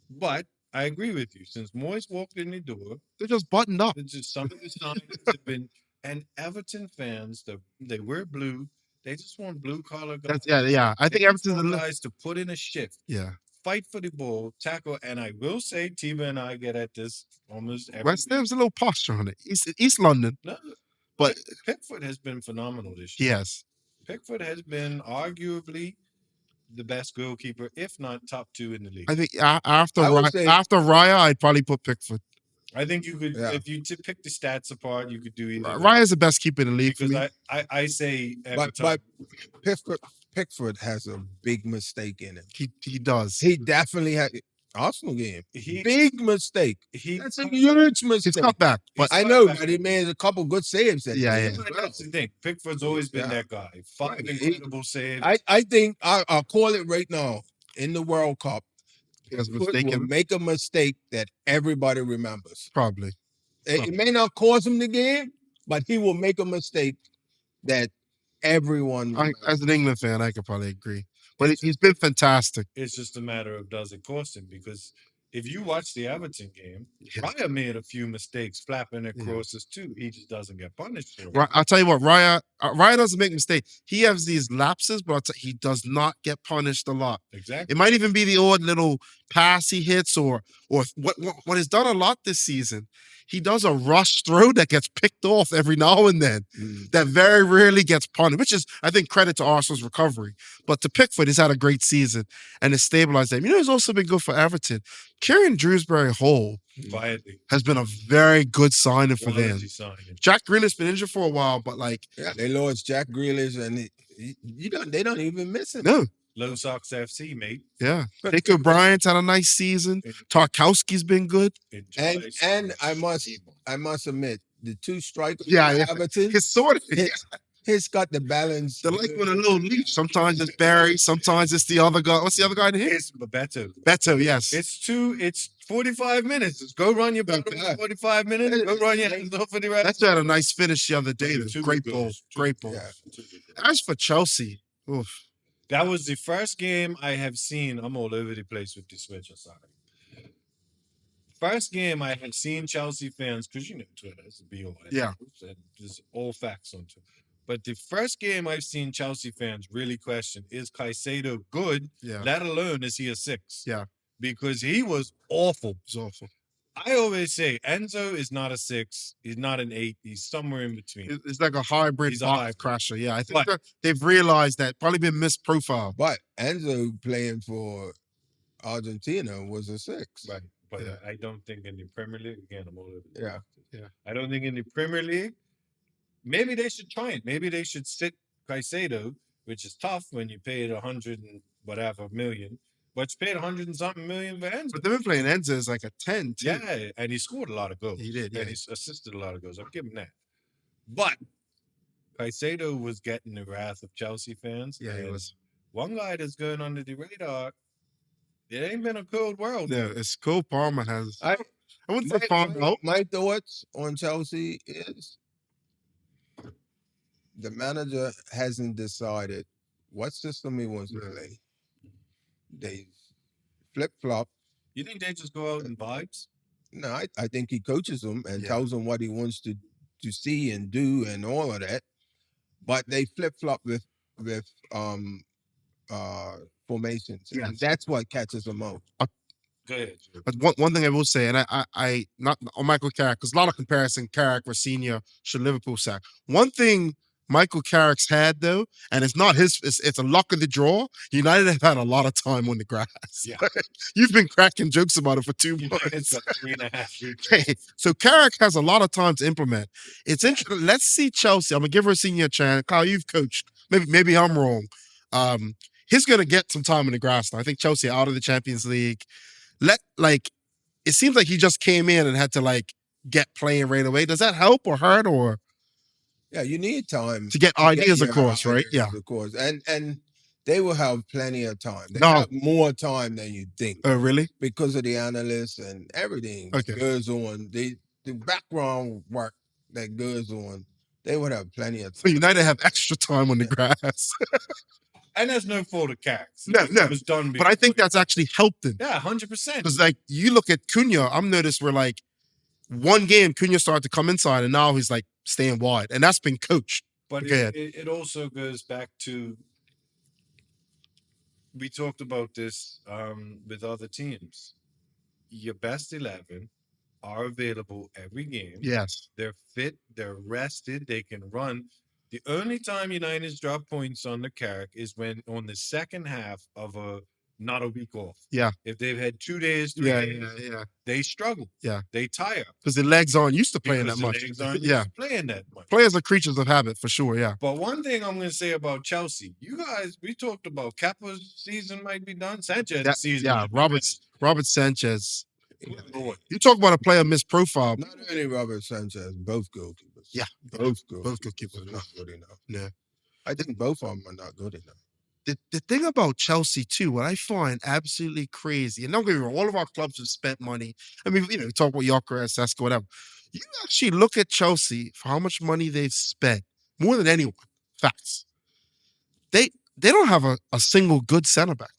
S1: But I agree with you. Since Moyes walked in the door,
S2: they're just buttoned up.
S1: Just some of the signs have been, and Everton fans, they wear blue. They just want blue collar guys.
S2: Yeah. I think Everton's
S1: guys to put in a shift.
S2: Yeah.
S1: Fight for the ball, tackle, and I will say, Tiba and I get at this almost every
S2: West Ham's a little posture on it. East London.
S1: No,
S2: but
S1: Pickford has been phenomenal this year.
S2: Yes.
S1: Pickford has been arguably the best goalkeeper, if not top 2 in the league.
S2: I think after Raya, I'd probably put Pickford.
S1: I think you could, if you pick the stats apart, you could do either.
S2: Raya's the best keeper in the league
S1: because
S2: for me.
S1: I say,
S3: but Pickford has a big mistake in it.
S2: He does.
S3: He definitely had Arsenal game. Big mistake. That's a huge mistake.
S2: He's cut back.
S3: But I know, but he made a couple good saves.
S2: Yeah.
S1: That's the thing. Pickford's always been that guy. 5 incredible saves.
S3: I think I'll call it right now. In the World Cup, Pickford will make a mistake that everybody remembers.
S2: Probably.
S3: It may not cost him the game, but he will make a mistake that everyone.
S2: As an England fan, I could probably agree. But he's been fantastic.
S1: It's just a matter of does it cost him? Because if you watch the Everton game,
S2: Yeah.
S1: Raya made a few mistakes flapping at crosses too. He just doesn't get punished for it.
S2: Right, I'll tell you what, Raya doesn't make mistakes. He has these lapses, but he does not get punished a lot.
S1: Exactly.
S2: It might even be the odd little pass he hits, or what he's done a lot this season. He does a rush throw that gets picked off every now and then. That very rarely gets punished, which is, I think, credit to Arsenal's recovery. But to Pickford, he's had a great season and has stabilized them. You know, he's also been good for Everton. Kieran Dewsbury Hall
S1: Quietly.
S2: has been a very good signing for them.
S1: Quality signing.
S2: Jack Grealish's been injured for a while, but
S3: Yeah, they lost Jack Grealish, and they don't even miss him.
S2: no,
S1: Low Sox FC, mate.
S2: yeah. Nick O'Brien's had a nice season. Tarkowski's been good.
S3: And I must admit, the two strikers,
S2: Yeah,
S3: for
S2: yeah.
S3: Everton,
S2: His sort of
S3: he's got the balance.
S2: they're like with a little leash. Sometimes it's Barry, sometimes it's the other guy. What's the other guy in here?
S1: It's Beto.
S2: Beto, yes.
S1: It's 45 minutes. Just go run your back 45 minutes. Go run your hands off for the rest.
S2: Beto had a nice finish the other day.
S1: Two
S2: Great
S1: good
S2: ball.
S1: goals.
S2: Great ball.
S3: Yeah.
S2: As for Chelsea, oof.
S1: That was the first game I have seen. I'm all over the place with the switch. Sorry. First game I have seen Chelsea fans, because you know Twitter is be all.
S2: Yeah.
S1: And there's all facts on Twitter. But the first game I've seen Chelsea fans really question is Caicedo good,
S2: Yeah.
S1: let alone is he a 6?
S2: Yeah.
S1: Because he was awful.
S2: It's awful.
S1: I always say Enzo is not a 6. He's not an 8. He's somewhere in between.
S2: It's like a hybrid
S1: He's a
S2: box
S1: hybrid.
S2: crasher. Yeah, I think they've realized that, probably been misprofiled.
S3: But Enzo playing for Argentina was a 6.
S1: Right. But
S2: Yeah.
S1: I don't think in the Premier League, again, I'm all over the
S3: Yeah.
S2: Yeah.
S1: I don't think in the Premier League, maybe they should try it. Maybe they should sit Caicedo, which is tough when you paid 100 and whatever million, but you paid 100 and something million for Enzo.
S2: But they've been playing Enzo as like a 10, too.
S1: Yeah, and he scored a lot of goals.
S2: He did, yeah.
S1: And he's assisted a lot of goals. I'll give him that. But Caicedo was getting the wrath of Chelsea fans.
S2: Yeah, he
S1: and
S2: was.
S1: One guy that's going under the radar, it ain't been a cold world.
S2: Yeah, it's cool. Palmer has.
S3: I
S2: wouldn't say Palmer.
S3: My thoughts on Chelsea is the manager hasn't decided what system he wants to play. They flip-flop.
S1: You think they just go out and vibes?
S3: No, I think he coaches them and
S2: Yeah.
S3: tells them what he wants to see and do and all of that. But they flip-flop with formations.
S2: Yes.
S3: And that's what catches them out.
S1: Go ahead.
S2: But one thing I will say, and I not on Michael Carrick, because a lot of comparison, Carrick, Rafinha, should Liverpool sack. One thing Michael Carrick's had though, and it's not his, it's a luck of the draw. United have had a lot of time on the grass.
S1: Yeah.
S2: You've been cracking jokes about it for 2
S1: It's
S2: months.
S1: got 3.5 weeks.
S2: Okay, so Carrick has a lot of time to implement. It's interesting. Let's see Chelsea. I'm gonna give Rafinha a chance. Kyle, you've coached. Maybe I'm wrong. He's gonna get some time on the grass now. I think Chelsea are out of the Champions League. It seems like he just came in and had to get playing right away. Does that help or hurt or
S3: Yeah, you need time
S2: to get ideas
S3: your
S2: across, right?
S3: ideas
S2: Yeah.
S3: across. And they will have plenty of time. They
S2: No.
S3: have more time than you think
S2: Oh, really?
S3: because of the analysts and everything
S2: Okay.
S3: goes on. The background work that goes on, they would have plenty of
S2: So
S3: time.
S2: United have extra time on the grass.
S1: And there's no fault of Carrick's.
S2: No.
S1: It was done
S2: But I think that's actually helped him.
S1: Yeah, 100%.
S2: Because you look at Cunha, I'm noticed where one game Cunha started to come inside and now he's staying wide. And that's been coached.
S1: But
S2: Go ahead.
S1: it also goes back to, we talked about this with other teams. Your best 11 are available every game.
S2: Yes.
S1: They're fit, they're rested, they can run. The only time United's drop points on the Carrick is when on the second half of not a week off.
S2: Yeah.
S1: If they've had 2 days, 3 days,
S2: Yeah.
S1: they struggle.
S2: Yeah.
S1: They tire.
S2: Because the legs aren't used to playing
S1: because
S2: that much.
S1: the legs aren't
S2: Yeah.
S1: used to playing that much.
S2: Players are creatures of habit for sure. Yeah.
S1: But one thing I'm going to say about Chelsea, you guys, we talked about Kepa's season might be done. Sanchez's season.
S2: Yeah.
S1: might be
S2: Robert Sanchez.
S1: finished. Lord.
S2: You talk about a player misprofiled.
S3: Not only Robert Sanchez, both goalkeepers.
S2: Yeah.
S3: Both goalkeepers.
S2: Both goalkeepers.
S3: are not good enough.
S2: Yeah.
S3: I think both of them are not good enough.
S2: the thing about Chelsea too, what I find absolutely crazy, and don't get me wrong, all of our clubs have spent money. I mean, we talk about Gyökeres, Sesko, whatever. You actually look at Chelsea for how much money they've spent, more than anyone. Facts. They don't have a single good center back.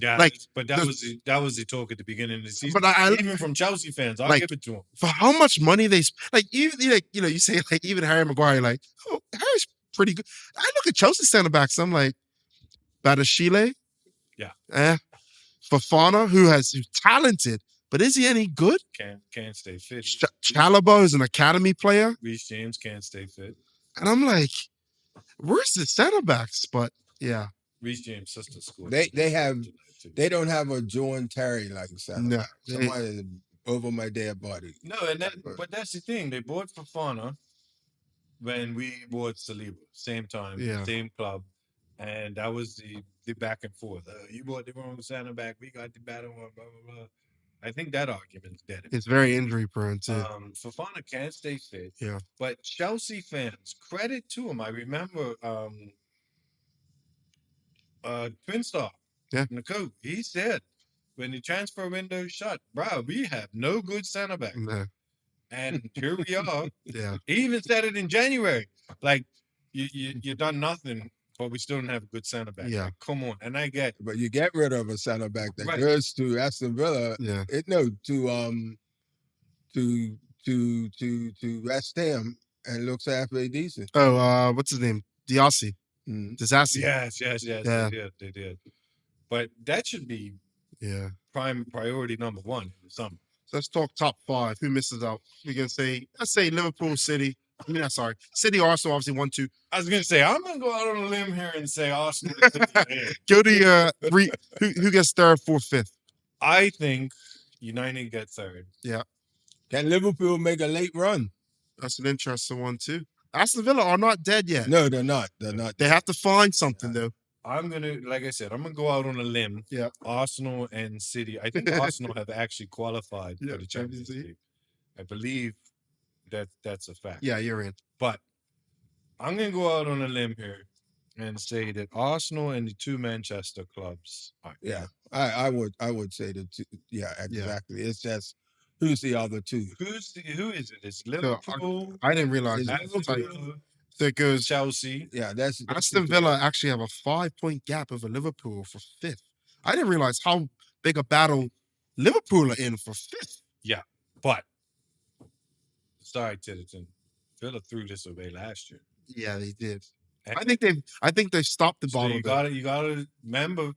S1: Yeah,
S2: Like,
S1: but that was the talk at the beginning of the season.
S2: But
S1: even from Chelsea fans, I'll
S2: like,
S1: give it to them.
S2: For how much money they like, even you say like even Harry Maguire, like, oh, Harry's pretty good. I look at Chelsea center backs, I'm like, Badashile,
S1: yeah,
S2: Fofana, who's talented, but is he any good?
S1: Can't stay fit.
S2: Chalobah is an academy player.
S1: Reece James can't stay fit.
S2: And I'm like, where's the center backs? But yeah,
S1: Reece James' sister scored.
S3: They don't have a John Terry like center.
S2: No,
S3: Somebody over my dead body.
S1: No, but that's the thing. They bought Fofana when we bought Saliba, same time, same club, and that was the back and forth. You bought the wrong center back. We got the better one. Blah blah blah. I think that argument's dead.
S2: It's very injury prone too.
S1: Fofana can't stay fit.
S2: Yeah.
S1: But Chelsea fans, credit to him. I remember Twin Star, Nicole, he said when the transfer window shut, bro, we have no good center back.
S2: No.
S1: And here we are.
S2: Yeah.
S1: He even said it in January. Like, you done nothing, but we still don't have a good center back.
S2: Yeah.
S1: Like, come on. And I get,
S3: but you get rid of a center back that goes to Aston Villa.
S2: Yeah.
S3: To West Ham and looks halfway decent.
S2: Oh, what's his name? Diassi. Disassi.
S1: Yes. They did. But that should be prime priority number one in the summer.
S2: So let's talk top 5. Who misses out? We're gonna say, let's say Liverpool, City. I mean, sorry, City, Arsenal, obviously 1, 2.
S1: I was gonna say I'm gonna go out on a limb here and say Arsenal.
S2: Go to 3. Who gets 3rd, 4th, 5th?
S1: I think United get 3rd.
S2: Yeah.
S3: Can Liverpool make a late run?
S2: That's an interesting one too. Aston Villa are not dead yet.
S3: No, they're not. They're not.
S2: They have to find something though.
S1: I'm gonna, like I said, I'm gonna go out on a limb.
S2: Yeah.
S1: Arsenal and City. I think Arsenal have actually qualified for the Champions League. I believe that's a fact.
S2: Yeah, you're in.
S1: But I'm gonna go out on a limb here and say that Arsenal and the 2 Manchester clubs are
S3: I would say the 2. Yeah, exactly. It's just who's the other 2?
S1: Who is it? It's Liverpool.
S2: I didn't realize
S1: that.
S2: So it goes
S1: Chelsea.
S3: Yeah, that's
S2: Aston Villa actually have a 5-point gap over Liverpool for 5th. I didn't realize how big a battle Liverpool are in for 5th.
S1: Yeah, but sorry, Titterton. Villa threw this away last year.
S2: Yeah, they did. I think they stopped the bottle.
S1: You gotta remember,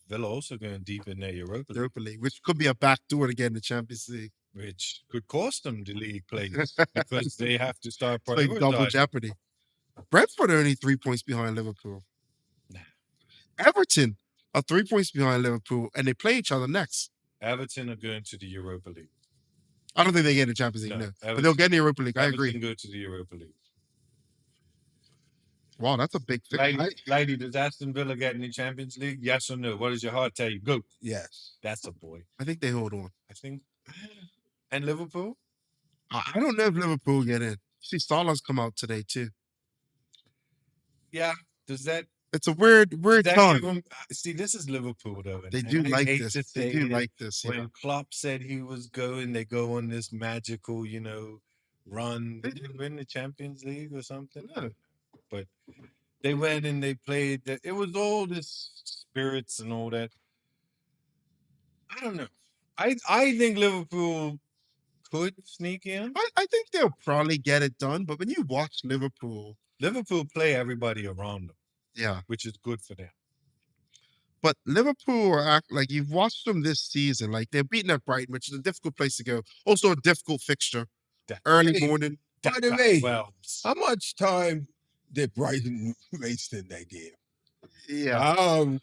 S1: Villa also going deep in their Europa
S2: League, which could be a backdoor to get in the Champions League,
S1: which could cost them the league place because they have to start
S2: like double jeopardy. Brentford are only 3 points behind Liverpool.
S1: Nah.
S2: Everton are 3 points behind Liverpool, and they play each other next.
S1: Everton are going to the Europa League.
S2: I don't think they get in the Champions League, no. But they'll get in the Europa League.
S1: Everton
S2: I agree.
S1: Go to the Europa League.
S2: Wow, that's a big thing.
S1: Lady, does Aston Villa get in the Champions League? Yes or no? What does your heart tell you? Go.
S3: Yes.
S1: That's a boy.
S2: I think they hold on.
S1: I think. And Liverpool?
S2: I don't know if Liverpool get in. See, Salah's come out today too.
S1: Yeah. Does that?
S2: It's a weird time.
S1: See, this is Liverpool though.
S2: They do like this. They do like this.
S1: When Klopp said he was going, they go on this magical, run. They didn't win the Champions League or something. No. But they went and they played. It was all this spirits and all that. I don't know. I think Liverpool could sneak in.
S2: I think they'll probably get it done. But when you watch Liverpool
S1: play everybody around them.
S2: Yeah.
S1: Which is good for them.
S2: But Liverpool are like, you've watched them this season. Like, they're beating at Brighton, which is a difficult place to go. Also a difficult fixture. Early morning.
S3: By the way, how much time did Brighton waste in that game?
S2: Yeah.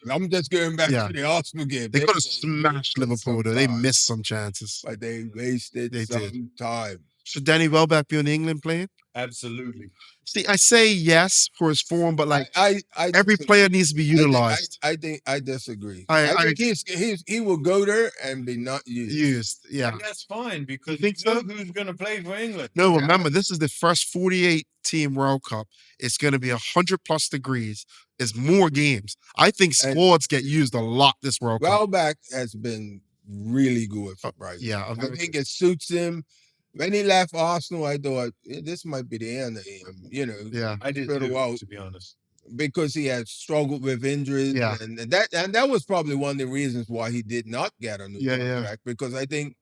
S3: I'm just going back to the Arsenal game.
S2: They could have smashed Liverpool, though. They missed some chances.
S3: But they wasted some time.
S2: Should Danny Welbeck be on the England playing?
S1: Absolutely.
S2: See, I say yes for his form, but like
S3: I
S2: every
S3: disagree.
S2: player needs to be utilized.
S3: I think I disagree.
S2: I
S3: I think he will go there and be not used.
S2: yeah.
S1: And that's fine because
S2: think
S1: you know
S2: so?
S1: who's going to play for England.
S2: No, remember, this is the first 48 team World Cup. It's going to be 100 plus degrees. It's more games. I think
S3: And-
S2: squads get used a lot this World Cup.
S3: Welbeck has been really good for Brighton.
S2: Yeah,
S3: I think it suits him. When he left Arsenal, I thought this might be the end of him. You know,
S2: Yeah.
S1: I did
S3: fiddle
S1: too,
S3: out
S1: to be honest.
S3: because he had struggled with injuries,
S2: Yeah.
S3: and that was probably one of the reasons why he did not get a new
S2: Yeah,
S3: contract. Because I think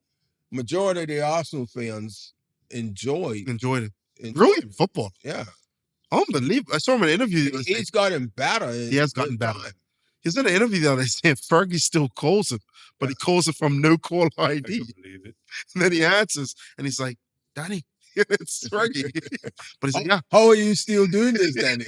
S3: majority of the Arsenal fans enjoyed
S2: Enjoyed it.
S3: him.
S2: Brilliant football.
S3: Yeah,
S2: Unbelievable. I saw him in an interview.
S3: he's gotten better.
S2: He has gotten
S3: good
S2: better.
S3: time.
S2: He's in an interview the other day saying Fergie still calls him, but he calls it from no call
S1: I
S2: ID.
S1: can believe it.
S2: And then he answers and he's like, Danny, it's Fergie. But he's like, yeah.
S3: How are you still doing this, Danny?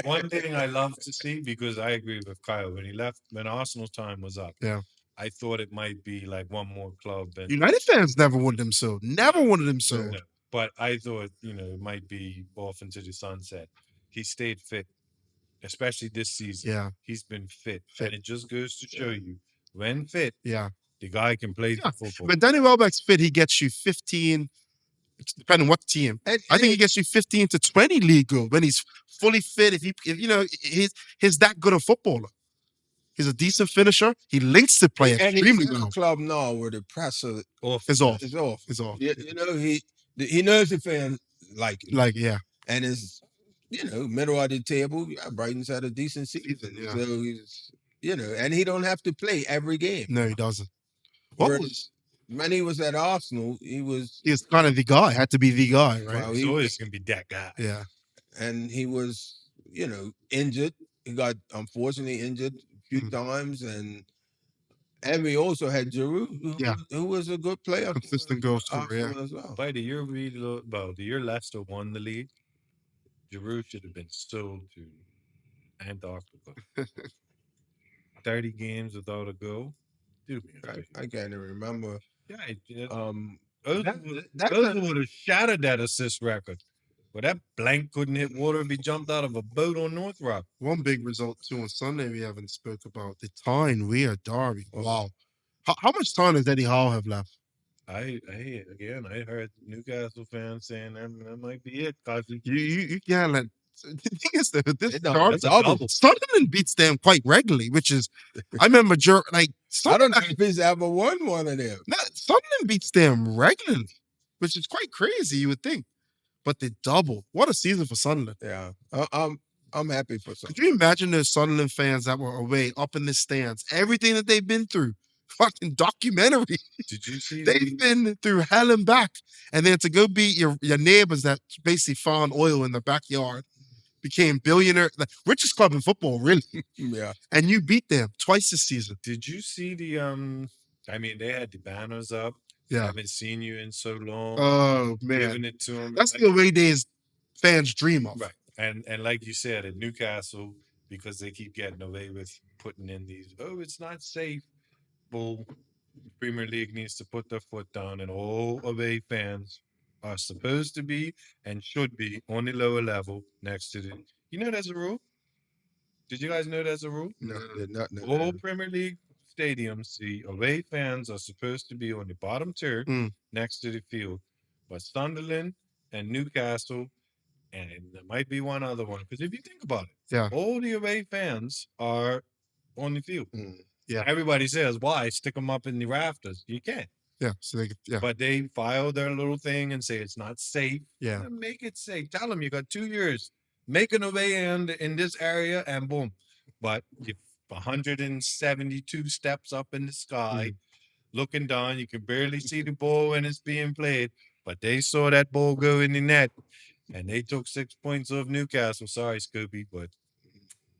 S1: One thing I love to see, because I agree with Kyle, when he left, when Arsenal's time was up,
S2: Yeah.
S1: I thought it might be like one more club. And,
S2: United fans never wanted him so. Never wanted him so.
S1: No, but I thought, it might be off into the sunset. He stayed fit, especially this season.
S2: Yeah.
S1: He's been fit.
S2: Fit.
S1: And it just goes to show you, when fit,
S2: Yeah.
S1: the guy can play
S2: Yeah.
S1: football.
S2: But Danny Welbeck's fit, he gets you 15, it's depending on what team. I think he gets you 15 to 20 league goals when he's fully fit. He's that good a footballer. He's a decent finisher. He links the play
S3: and
S2: extremely
S3: he's in a
S2: well.
S3: club now where the pressure
S1: Off.
S2: It's off.
S3: is off.
S2: It's off.
S3: You know, he knows the fans like him.
S2: Like, yeah.
S3: And it's middle of the table. Yeah, Brighton's had a decent season,
S2: Yeah.
S3: so he's and he don't have to play every game.
S2: No, he doesn't.
S3: When he was at Arsenal, he was
S2: kind of the guy. Had to be the guy, right?
S3: well,
S1: He's always going to be that guy.
S2: Yeah.
S3: and he was injured. He got unfortunately injured a few times, and we also had Giroud, who was a good player,
S2: Consistent goal scorer, yeah.
S3: Arsenal as well.
S1: By the year the year Leicester won the league, Giroud should have been sold to Antarctica. 30 games without a goal. Do me a favor.
S3: I can't even remember.
S1: Yeah,
S3: That-
S1: those would have shattered that assist record. But that blank couldn't hit water if he jumped out of a boat on North Rock.
S2: One big result too on Sunday we haven't spoke about. The Tyne Weir Derby. Wow. How much time does Eddie Howe have left?
S1: I heard Newcastle fans saying that might be it. Cause
S2: You can't let. The thing is, though, this
S3: It don't-
S2: Derby,
S3: it's double.
S2: Sunderland beats them quite regularly, which is, I remember,
S3: I don't know if he's ever won one of them.
S2: No, Sunderland beats them regularly, which is quite crazy, you would think. But they double. What a season for Sunderland.
S3: Yeah, I'm happy for some.
S2: Could you imagine those Sunderland fans that were away up in the stands? Everything that they've been through. Fucking documentary.
S1: did you see
S2: They've been through hell and back. And then to go beat your neighbors that basically found oil in their backyard, became billionaire, the richest club in football, really.
S3: Yeah,
S2: And you beat them twice this season.
S1: Did you see the I mean, they had the banners up.
S2: Yeah.
S1: Haven't seen you in so long.
S2: Oh, man.
S1: Giving it to them.
S2: That's the away days fans dream of.
S1: Right. And like you said, at Newcastle, because they keep getting away with putting in these, it's not safe. Well, Premier League needs to put their foot down, and all away fans are supposed to be and should be on the lower level next to the. You know, there's a rule. Did you guys know there's a rule?
S3: no, not
S1: All Premier League stadiums, the away fans are supposed to be on the bottom tier next to the field. But Sunderland and Newcastle, and there might be one other one, because if you think about it, all the away fans are on the field.
S2: Yeah.
S1: Everybody says, why? Stick them up in the rafters. You can't.
S2: Yeah. So they could,
S1: But they file their little thing and say it's not safe.
S2: Yeah.
S1: Make it safe. Tell them you got 2 years. Make an away end in this area and boom. But if 172 steps up in the sky, looking down, you can barely see the ball when it's being played. But they saw that ball go in the net and they took 6 points off Newcastle. Sorry, Scooby, but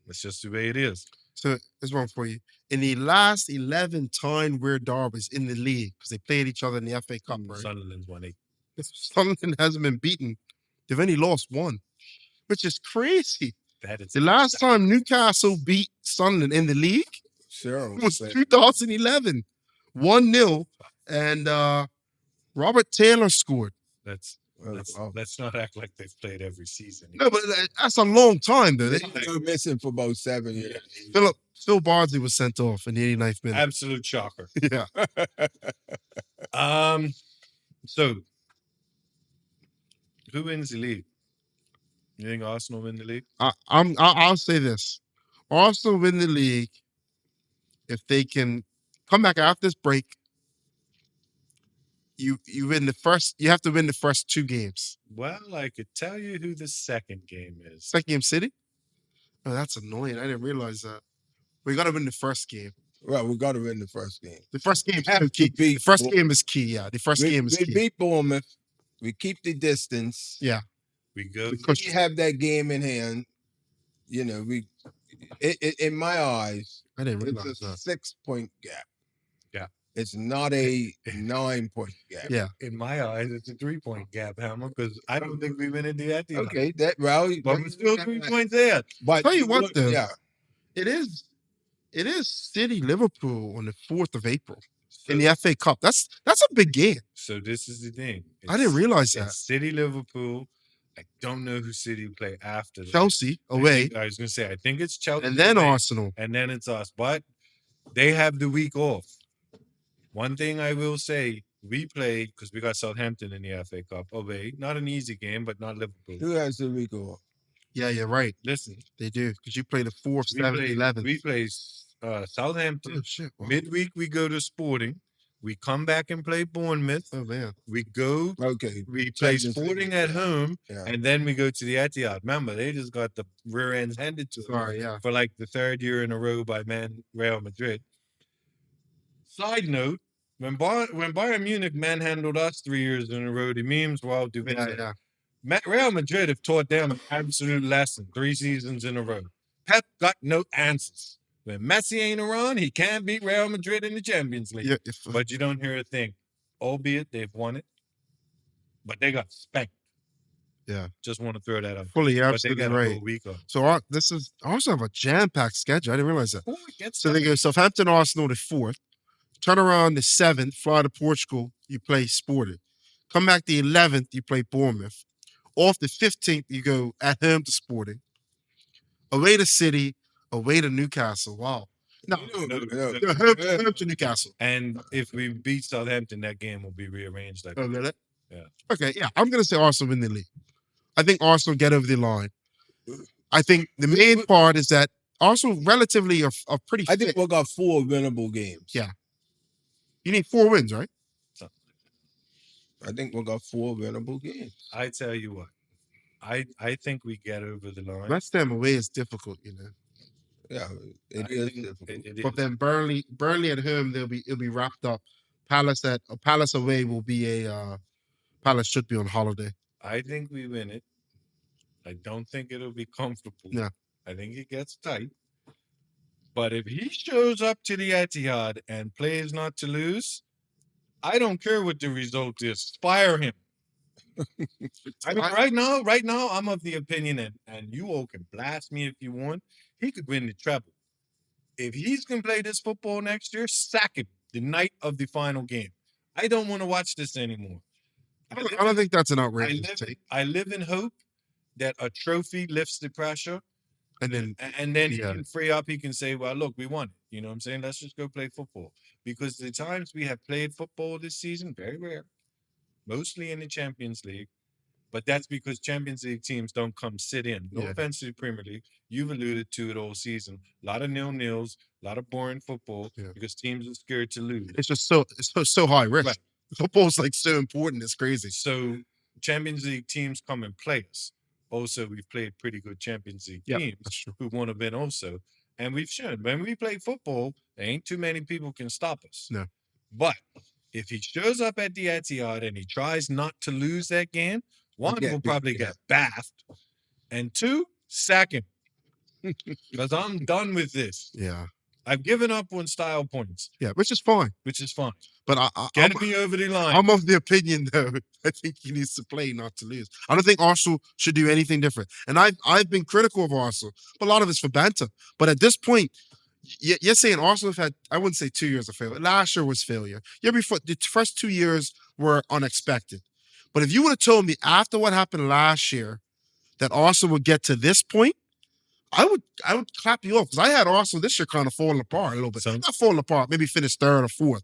S1: it's just the way it is.
S2: So there's one for you. In the last 11 Tyne Weir derbies in the league, because they played each other in the FA Cup, right?
S1: Sunderland's won 8.
S2: Sunderland hasn't been beaten. They've only lost 1, which is crazy.
S1: That is
S2: The last time Newcastle beat Sunderland in the league was 2011, 1-0, and Robert Taylor scored.
S1: That's Let's not act like they've played every season.
S2: No, but that's a long time though.
S3: They go missing for about 7 years.
S2: Phil Bardsley was sent off in the 89th minute.
S1: Absolute shocker.
S2: Yeah.
S1: So who wins the league? You think Arsenal win the league?
S2: I'll say this: Arsenal win the league if they can come back after this break. You win the first. You have to win the first 2 games.
S1: Well, I could tell you who the second game is.
S2: Second game, City. Oh, that's annoying. I didn't realize that. We got to win the first game.
S3: Well, we got to win the first game.
S2: The first game
S3: Have
S2: is
S3: to
S2: key.
S3: beat
S2: The first
S3: Bournemouth.
S2: game is key. Yeah, the first game is
S3: We
S2: key.
S3: beat Bournemouth. We keep the distance.
S2: Yeah,
S1: We go.
S3: We have that game in hand. You know, in my eyes,
S2: I didn't
S3: it's
S2: realize
S3: a
S2: that.
S3: 6-point gap.
S1: Yeah.
S3: It's not a 9-point gap.
S2: Yeah,
S1: In my eyes, it's a 3-point gap, Hammer, because I don't think we win in the Etihad.
S3: Okay, that well,
S1: But we're still 3 points there.
S3: But
S2: Tell you what, though.
S3: yeah,
S2: it is. It is City Liverpool on the 4th of April
S1: So,
S2: in the FA Cup. That's a big game.
S1: so this is the thing.
S2: I didn't realize
S1: It's
S2: that.
S1: City Liverpool. I don't know who City play after that.
S2: Chelsea
S1: I
S2: away,
S1: was gonna say I think it's Chelsea
S2: and then
S1: away,
S2: Arsenal.
S1: and then it's us. But they have the week off. One thing I will say, we played because we got Southampton in the FA Cup away. Not an easy game, but not Liverpool.
S3: who has the week off?
S2: Yeah, you're right.
S1: Listen,
S2: They do because you play the 4th,
S1: we
S2: 7th,
S1: play
S2: 11th.
S1: we play Southampton.
S2: Oh shit! Wow.
S1: Midweek we go to Sporting. We come back and play Bournemouth.
S2: Oh man.
S1: We go.
S3: Okay,
S1: We play
S3: Champions
S1: Sporting
S3: League,
S1: at
S3: yeah.
S1: home,
S3: Yeah.
S1: and then we go to the Etihad. Remember, they just got the rear ends handed to them
S2: Sorry. Yeah.
S1: for like the 3rd year in a row by Real Madrid. Side note: when Bayern Munich manhandled us 3 years in a row, the memes were out the window.
S2: Yeah.
S1: Real Madrid have taught them an absolute lesson 3 seasons in a row. Pep got no answers. When Messi ain't around, he can't beat Real Madrid in the Champions League.
S2: Yeah.
S1: But you don't hear a thing. Albeit they've won it, but they got spanked.
S2: Yeah.
S1: Just want to throw that out.
S2: Fully,
S1: But they
S2: absolutely
S1: got a
S2: right.
S1: whole week off.
S2: So this is also have a jam-packed schedule. I didn't realize that.
S1: Oh, it gets
S2: So they go Southampton, Arsenal the 4th. Turn around the 7th, fly to Portugal. You play Sporting. Come back the 11th. You play Bournemouth. Off the 15th, you go at home to Sporting. Away to City. Away to Newcastle. Wow. No,
S1: no.
S2: home to Newcastle.
S1: And if we beat Southampton, that game will be rearranged. Like
S2: Oh, really?
S1: Yeah.
S2: Okay, yeah. I'm going to say Arsenal win the league. I think Arsenal get over the line. I think the main part is that Arsenal relatively are pretty
S3: I
S2: fit.
S3: think we got 4 winnable games.
S2: Yeah. You need 4 wins, right?
S3: I think we got 4 winnable games.
S1: I tell you what, I think we get over the line.
S2: West Ham away is difficult, you know.
S3: Yeah,
S1: I
S3: it is
S1: think
S3: difficult.
S1: it
S2: But
S1: is.
S2: then Burnley at home, it'll be wrapped up. Palace away will be Palace should be on holiday.
S1: I think we win it. I don't think it'll be comfortable.
S2: Yeah.
S1: I think it gets tight. But if he shows up to the Etihad and plays not to lose, I don't care what the result is. Fire him. I mean, right now, I'm of the opinion, and you all can blast me if you want. He could win the treble. If he's gonna play this football next year, sack him the night of the final game. I don't want to watch this anymore.
S2: I don't think that's an outrageous take.
S1: I live in hope that a trophy lifts the pressure,
S2: And then
S1: he can free up. He can say, "Well, look, we won it." You know what I'm saying? Let's just go play football. Because the times we have played football this season, very rare, mostly in the Champions League. But that's because Champions League teams don't come sit in. No
S2: Yeah.
S1: offense to the Premier League. You've alluded to it all season. A lot of nil-nils, a lot of boring football
S2: Yeah.
S1: because teams are scared to lose.
S2: it's just so high risk.
S1: Right.
S2: Football's like so important. It's crazy.
S1: So Champions League teams come and play us. Also, we've played pretty good Champions League
S2: Yeah,
S1: teams
S2: that's true.
S1: who want to win also. And we've shown when we play football, there ain't too many people can stop us.
S2: No.
S1: But if he shows up at the Etihad and he tries not to lose that game, one,
S3: Yeah,
S1: will probably
S3: yeah.
S1: get bathed. And 2, sack him. Because I'm done with this.
S2: Yeah.
S1: I've given up on style points,
S2: Yeah, which is fine.
S1: which is fine.
S2: But
S1: Get me over the line.
S2: I'm of the opinion though. I think he needs to play not to lose. I don't think Arsenal should do anything different. And I've been critical of Arsenal, but a lot of it's for banter. But at this point, you're saying Arsenal have had, I wouldn't say 2 years of failure. Last year was failure. Year before, the first 2 years were unexpected. But if you would have told me after what happened last year that Arsenal would get to this point, I would clap you off because I had Arsenal this year kind of falling apart a little bit.
S1: So-
S2: Not falling apart, maybe finish third or fourth.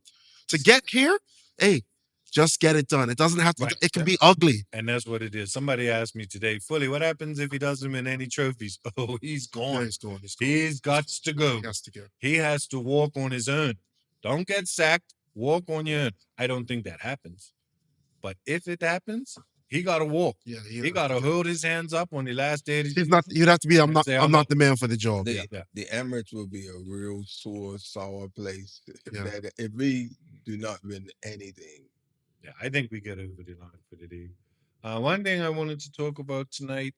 S2: To get here, hey, just get it done. It doesn't have to.
S1: Right.
S2: It can be ugly.
S1: And that's what it is. Somebody asked me today, Fully, what happens if he doesn't win any trophies? Oh, he's
S2: Yeah,
S1: gone.
S2: he's going. He's going.
S1: He's got to go.
S2: He has to go.
S1: He has to walk on his own. Don't get sacked. Walk on your own. I don't think that happens. But if it happens, he got to walk.
S2: Yeah,
S1: He got to hold his hands up on the last day.
S2: He's not. You'd have to be. I'm not.
S1: Say,
S2: I'm
S1: I'm
S2: not
S1: out.
S2: the man for the job.
S3: The,
S2: Yeah.
S1: Yeah.
S3: the Emirates will be a real sore, sour place.
S2: Yeah.
S3: That if we do not win anything,
S1: Yeah, I think we get over the line for the day. One thing I wanted to talk about tonight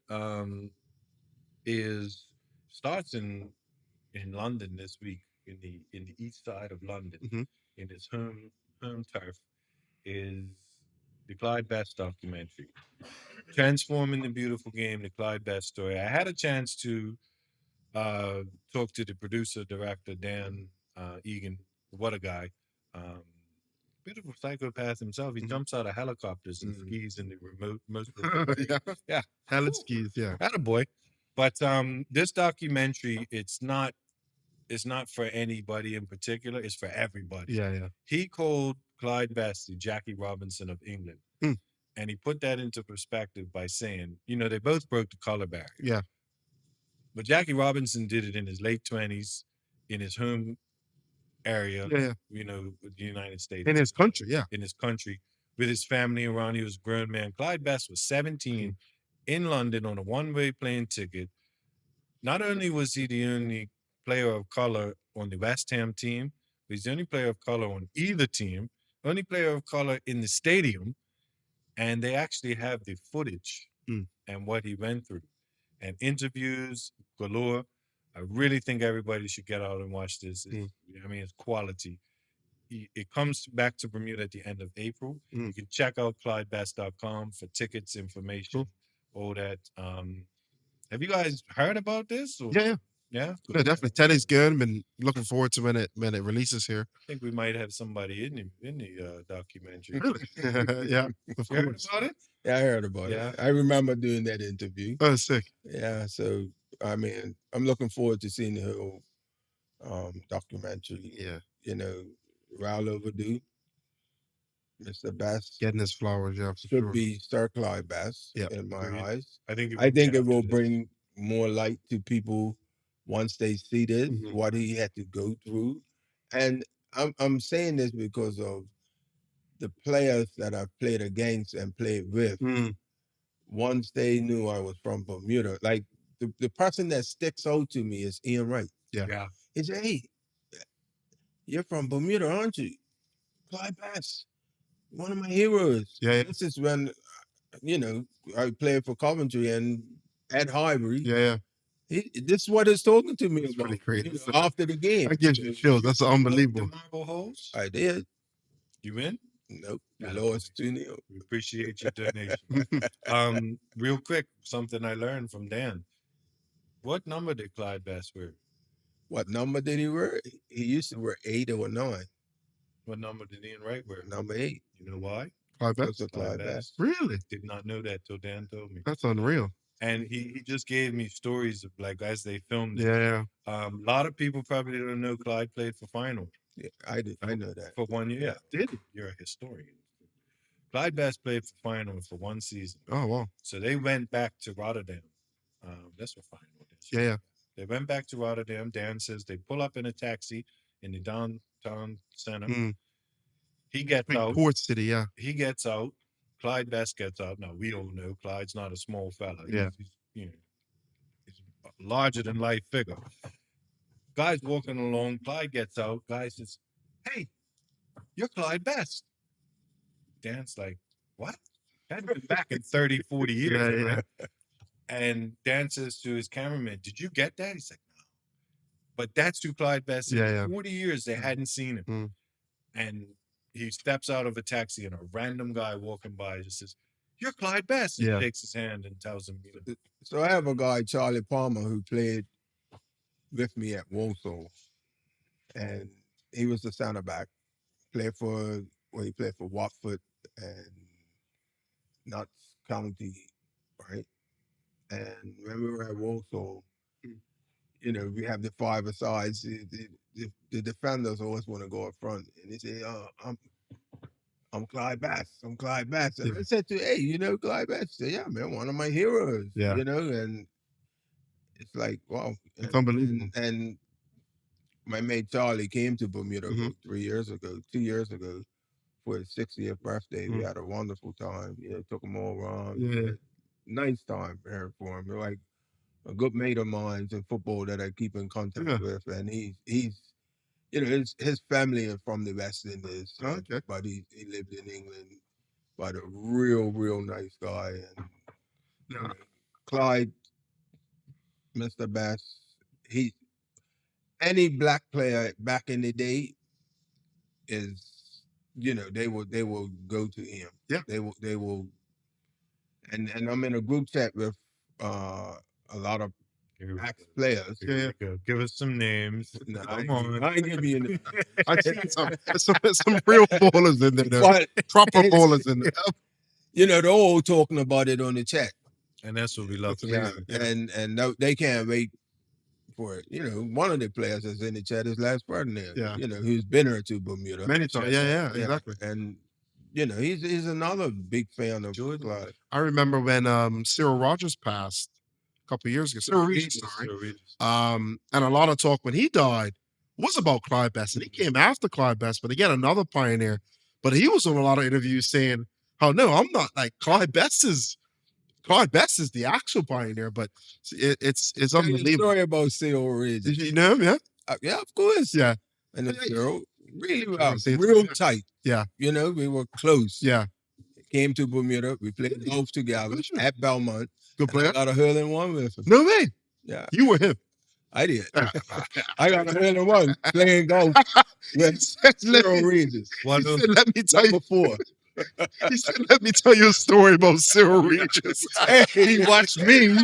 S1: is starts in London this week in the east side of London
S2: Mhm.
S1: in his home turf is the Clyde Best documentary, transforming the beautiful game, the Clyde Best story. I had a chance to talk to the producer director Dan Egan. What a guy! Bit of a psychopath himself. He
S2: Mhm.
S1: jumps out of helicopters and
S3: Mhm.
S1: skis in the most remote
S2: yeah.
S1: yeah.
S2: Helen skis. Yeah.
S1: Attaboy. But this documentary, it's not for anybody in particular, it's for everybody.
S2: Yeah. Yeah.
S1: He called Clyde Best the Jackie Robinson of England.
S2: Hmm.
S1: And he put that into perspective by saying, they both broke the color barrier.
S2: Yeah.
S1: But Jackie Robinson did it in his late 20s in his home area,
S2: Yeah.
S1: the United States.
S2: In his country. Yeah.
S1: In his country, with his family around. He was a grown man. Clyde Best was 17 in London on a one-way plane ticket. Not only was he the only player of color on the West Ham team, but he's the only player of color on either team, only player of color in the stadium, and they actually have the footage
S2: Mm.
S1: and what he went through and interviews galore. I really think everybody should get out and watch this. I mean, it's quality. It comes back to Bermuda at the end of April.
S2: Mm.
S1: You can check out ClydeBest.com for tickets, information, all that. Have you guys heard about this? Or-
S2: Yeah. Yeah.
S1: Yeah?
S2: No, definitely. Teddy's good. Been looking forward to when it releases here.
S1: I think we might have somebody in the documentary.
S2: Really? Yeah. Of
S1: You heard
S2: course.
S1: about it?
S3: yeah, I heard about
S1: Yeah.
S3: it. I remember doing that interview.
S2: Oh, sick.
S3: Yeah, so I mean, I'm looking forward to seeing the whole documentary.
S2: Yeah.
S3: Well overdue. Mr. Best
S2: Getting his flowers. Yeah. For
S3: should
S2: sure.
S3: be Sir Clyde Best
S2: Yeah,
S3: in my
S1: agreed.
S3: eyes.
S1: I think
S3: it will bring more light to people once they see this,
S2: Mhm.
S3: what he had to go through. And I'm saying this because of the players that I've played against and played with.
S2: Mm.
S3: Once they knew I was from Bermuda, like the person that sticks out to me is Ian Wright.
S1: Yeah.
S3: He said, "Hey, you're from Bermuda, aren't you? Clyde Bass, one of my heroes."
S2: Yeah.
S3: This is when, I played for Coventry and at Highbury.
S2: Yeah.
S3: This is what he's talking to me
S2: It's
S3: about.
S2: pretty crazy.
S3: After the game.
S2: That gives you chills. That's unbelievable.
S1: The Marble Holes?
S3: I did.
S1: You in?
S3: Nope. We
S1: Yeah,
S3: lost 2-0.
S1: We appreciate your donation. Real quick, something I learned from Dan. What number did Clyde Best wear?
S3: What number did he wear? He used to wear 8 or 9.
S1: What number did Ian Wright wear?
S3: Number 8.
S1: You know why?
S2: Clyde Best?
S3: Because of Clyde Bass.
S2: Really?
S1: Did not know that till Dan told me.
S2: That's unreal.
S1: And he just gave me stories of like as they filmed it.
S2: Yeah.
S1: A lot of people probably don't know Clyde played for Final
S3: Yeah, I did. I know that.
S1: for 1 year.
S2: Did he?
S1: You're a historian. Clyde Best played for Final for 1 season.
S2: Oh, wow.
S1: So they went back to Rotterdam. That's what Final is.
S2: Yeah.
S1: They went back to Rotterdam. Dan says they pull up in a taxi in the downtown center.
S2: Mm.
S1: He gets
S2: Big
S1: out.
S2: Port City. Yeah.
S1: He gets out. Clyde Best gets out. Now we all know Clyde's not a small fella.
S2: Yeah.
S1: He's a larger than life figure. Guy's walking along. Clyde gets out. Guy says, "Hey, you're Clyde Best." Dan's like, "What?" Hadn't been back in 30, 40 years.
S2: Yeah.
S1: Right? And Dan says to his cameraman, "Did you get that?" He's like, "No." But that's who Clyde Best is.
S2: Yeah.
S1: 40 years they hadn't seen him.
S2: Mm.
S1: And he steps out of a taxi and a random guy walking by just says, "You're Clyde Best." And
S2: Yeah.
S1: shakes his hand and tells him,
S3: So I have a guy, Charlie Palmer, who played with me at Walsall. And he was the center back. He played for Watford and Notts County, right? And when we were at Walsall, you know, we have the five asides. The defenders always want to go up front, and they say, "Oh, I'm Clyde Bass. I'm Clyde Bass." And I said to, "Hey, you know Clyde Bass?" He said, "Yeah, man, one of my heroes."
S2: Yeah.
S3: You know, and it's like, wow,
S2: It's unbelievable.
S3: And my mate Charlie came to Bermuda
S2: Mhm.
S3: about 3 years ago, 2 years ago, for his 60th birthday. We
S2: Mm.
S3: had a wonderful time. You know, took him all around.
S2: Yeah.
S3: Nice time there for him. Like a good mate of mine in football that I keep in contact
S2: Yeah.
S3: with, and he's you know his family are from the West Indies,
S2: Oh, okay.
S3: but he lived in England. But a real nice guy, and you
S2: Yeah.
S3: know, Clyde, Mr. Bass, he any black player back in the day is they will go to him.
S2: Yeah.
S3: They will and I'm in a group chat with a lot of
S1: Here we
S3: ex
S1: go.
S3: players.
S1: Here
S2: Yeah.
S1: we go. Give us some names.
S3: No,
S1: Come on.
S3: I ain't give you any.
S2: I've seen some real ballers in there, though.
S3: But
S2: Proper
S3: it's-
S2: ballers in there.
S3: they're all talking about it on the chat.
S1: And that's what we love
S2: That's
S1: to
S2: amazing.
S1: hear.
S2: Yeah.
S3: And they can't wait for it. You know, one of the players that's in the chat is Lars Ferdinand.
S2: Yeah.
S3: You know, who's been here to Bermuda.
S2: Many times. Yeah, exactly.
S3: And he's another big fan of
S1: Jordan.
S3: Clyde.
S2: I remember when Cyril Rogers passed a couple of years ago. Cyril Regis, sorry.
S1: So Regis.
S2: And a lot of talk when he died was about Clyde Best, and he came after Clyde Best, but again, another pioneer. But he was on a lot of interviews saying, "Oh no, I'm not like Clyde Best is the actual pioneer." But it's
S3: Tell you a
S2: unbelievable.
S3: story about Cyril Regis.
S2: Did you know him? Yeah,
S3: Yeah, of course.
S2: yeah,
S3: And
S2: Yeah,
S3: the Cyril really
S2: Sure,
S3: well,
S2: see, it's-
S3: real
S2: yeah.
S3: tight.
S2: Yeah.
S3: You know, we were close.
S2: yeah.
S3: Came to Bermuda. We played
S2: Really?
S3: golf together
S2: Oh, sure.
S3: at Belmont.
S2: Good
S3: And I
S2: player.
S3: got a hurling one with him.
S2: No way.
S3: Yeah,
S2: You were him.
S3: I did. I got a hurling one playing golf with Cyril Regis.
S1: One
S2: He
S1: of
S2: said, "Let me tell you."
S3: Number 4.
S2: He said, "Let me tell you a story about Cyril Regis."
S1: he watched me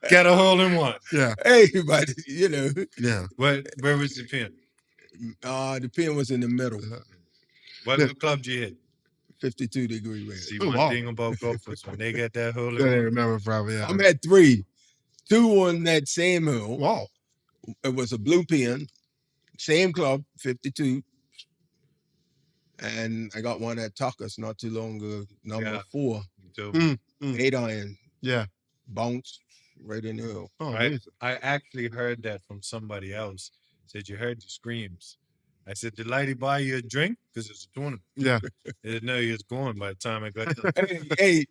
S1: get a hole in one.
S2: Yeah,
S3: Hey, but you know,
S2: yeah.
S1: Where was the pin?
S3: the pin was in the middle,
S1: What
S2: Yeah.
S1: club did you hit?
S3: 52-degree wind.
S1: See,
S2: Oh,
S1: one
S2: wow.
S1: thing about golfers, when they get that hole
S2: Yeah,
S1: in
S2: I
S1: one,
S2: remember probably. Yeah.
S3: I'm at 3, 2 on that same hill.
S2: Wow.
S3: It was a blue pin, same club, 52. And I got one at Tucker's not too long ago, number
S1: Yeah.
S3: 4,
S1: so
S2: Mm.
S3: 8 iron,
S2: Yeah.
S3: bounce right in the hill.
S2: Oh,
S1: I,
S2: amazing.
S1: I actually heard that from somebody else. Said, you heard the screams. I said, did Lighty buy you a drink? Because it's a tournament.
S2: Yeah.
S1: They didn't know he was going by the time I got there.
S3: Hey,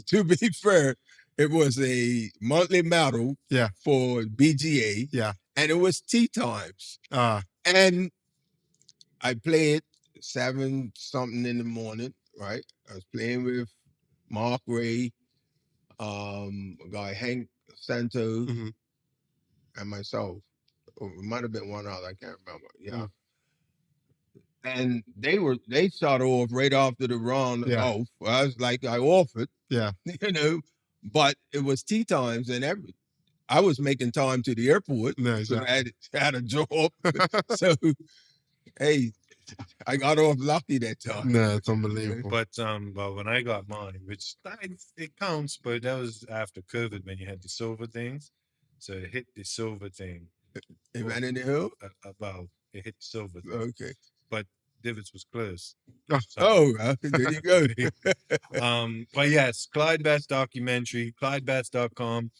S3: to be fair, it was a monthly medal
S2: Yeah.
S3: for BGA.
S2: Yeah.
S3: And it was tea times. And I played 7 something in the morning, right? I was playing with Mark Ray, a guy Hank Santos,
S2: Mhm.
S3: and myself. Or it might have been one other, I can't remember. Yeah.
S2: Mm.
S3: And they started off right after the round of
S2: Yeah.
S3: golf. I was like, I offered,
S2: Yeah.
S3: you know, but it was tea times and I was making time to the airport.
S2: No,
S3: So
S2: exactly.
S3: I had a job. So hey, I got off lucky that time.
S2: No, it's unbelievable.
S1: But when I got mine, which it counts, but that was after COVID when you had the silver things. So it hit the silver thing.
S3: It ran in the hill?
S1: About it hit the silver thing.
S3: Okay.
S1: But Divots was close.
S2: Oh.
S1: So-
S3: Oh, there you go.
S1: But yes, Clyde Bass documentary, ClydeBass.com.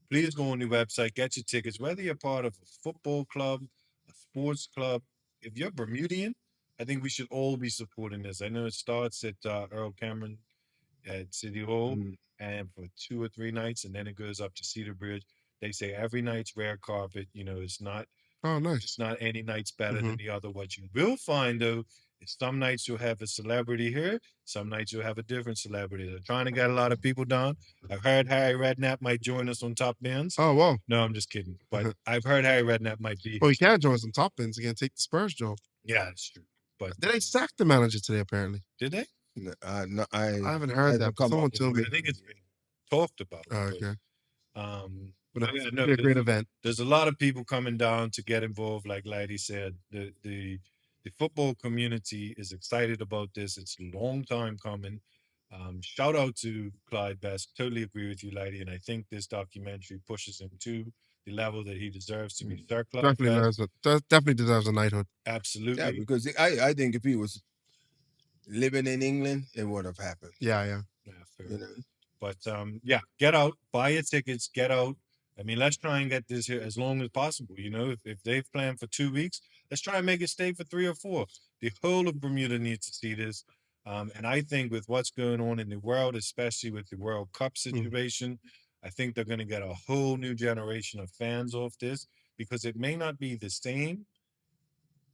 S1: Please go on the website, get your tickets, whether you're part of a football club, a sports club. If you're Bermudian, I think we should all be supporting this. I know it starts at Earl Cameron at City Hall
S3: Mm.
S1: and for 2 or 3 nights, and then it goes up to Cedar Bridge. They say every night's rare carpet. You know, it's not
S2: Oh, nice.
S1: it's not any night's better than the other. What you will find though is some nights you'll have a celebrity here, some nights you'll have a different celebrity. They're trying to get a lot of people down. I've heard Harry Redknapp might join us on Top Bins.
S2: Oh, wow.
S1: No, I'm just kidding. But I've heard Harry Redknapp might be.
S2: Well, he can join some top ends again, take the Spurs job.
S1: Yeah, that's true. But
S2: They sacked the manager today, apparently.
S1: did they?
S3: No,
S2: I haven't heard that.
S3: hasn't
S2: But
S3: come
S2: someone
S3: up.
S2: told me.
S1: I think it's been talked about.
S2: Oh,
S1: but,
S2: okay. But
S1: but
S2: it's
S1: yeah,
S2: be
S1: no,
S2: a great event.
S1: there's a lot of people coming down to get involved. Like Laddie said, the football community is excited about this. It's a long time coming. Shout out to Clyde Best. Totally agree with you, lady. And I think this documentary pushes him to the level that he deserves to be Sir Clyde
S2: Definitely
S1: Best.
S2: definitely deserves a knighthood.
S3: Yeah,
S1: Absolutely.
S3: because I think if he was living in England, it would have happened.
S2: Yeah.
S1: Yeah, fair.
S3: You know,
S1: But yeah, get out, buy your tickets, get out. I mean, let's try and get this here as long as possible. You know, if they've planned for 2 weeks, let's try and make it stay for 3 or 4. The whole of Bermuda needs to see this. And I think with what's going on in the world, especially with the World Cup situation, I think they're going to get a whole new generation of fans off this because it may not be the same,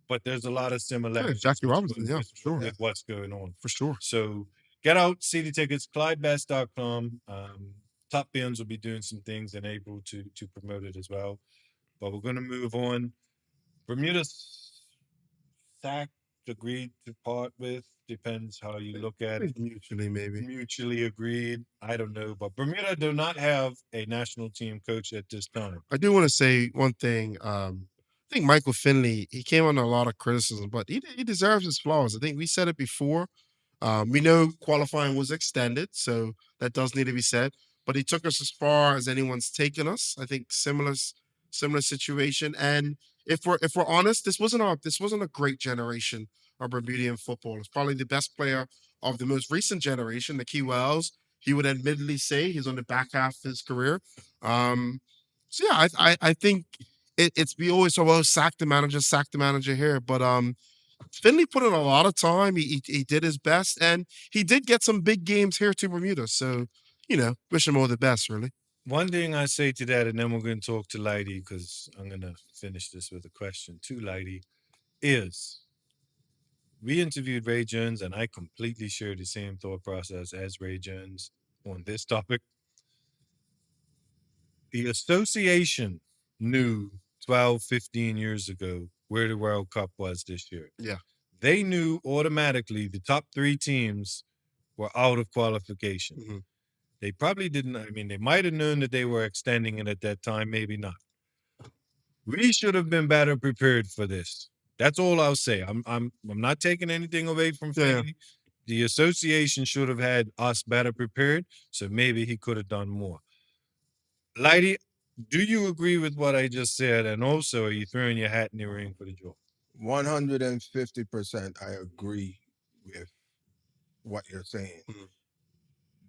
S1: but there's a lot of
S2: Yeah,
S1: similarities
S2: Jackie Robinson,
S1: with,
S2: yeah,
S1: with,
S2: for sure.
S1: with what's going on.
S2: For sure.
S1: So get out, see the tickets, ClydeBest.com. Top Bins will be doing some things in April to promote it as well. But we're going to move on. Bermuda SAC agreed to part with. Depends how you look
S2: I
S1: at it.
S2: think mutually, maybe.
S1: Mutually agreed. I don't know. But Bermuda do not have a national team coach at this time.
S2: I do want to say one thing. I think Michael Finley, he came under a lot of criticism, but he deserves his flowers. I think we said it before. We know qualifying was extended, so that does need to be said. But he took us as far as anyone's taken us. I think similar situation. And if we're honest, this wasn't a great generation of Bermudian football. It's probably the best player of the most recent generation, the Key Wells. He would admittedly say he's on the back half of his career. So yeah, I think it's we always say, well, sack the manager here, but Finley put in a lot of time. He did his best, and he did get some big games here to Bermuda. So, wish him all the best, really.
S1: One thing I say to that, and then we're going to talk to Lady because I'm going to finish this with a question to Lady, is we interviewed Ray Jones, and I completely share the same thought process as Ray Jones on this topic. The association knew 12, 15 years ago where the World Cup was this year.
S2: Yeah.
S1: They knew automatically the top 3 teams were out of qualification.
S2: Mhm.
S1: They probably didn't. I mean, they might have known that they were extending it at that time, maybe not. We should have been better prepared for this. That's all I'll say. I'm not taking anything away from
S2: Yeah.
S1: Finley. The association should have had us better prepared, so maybe he could have done more. Lighty, do you agree with what I just said? And also, are you throwing your hat in the ring for the job?
S3: 150%, I agree with what you're saying.
S2: Mhm.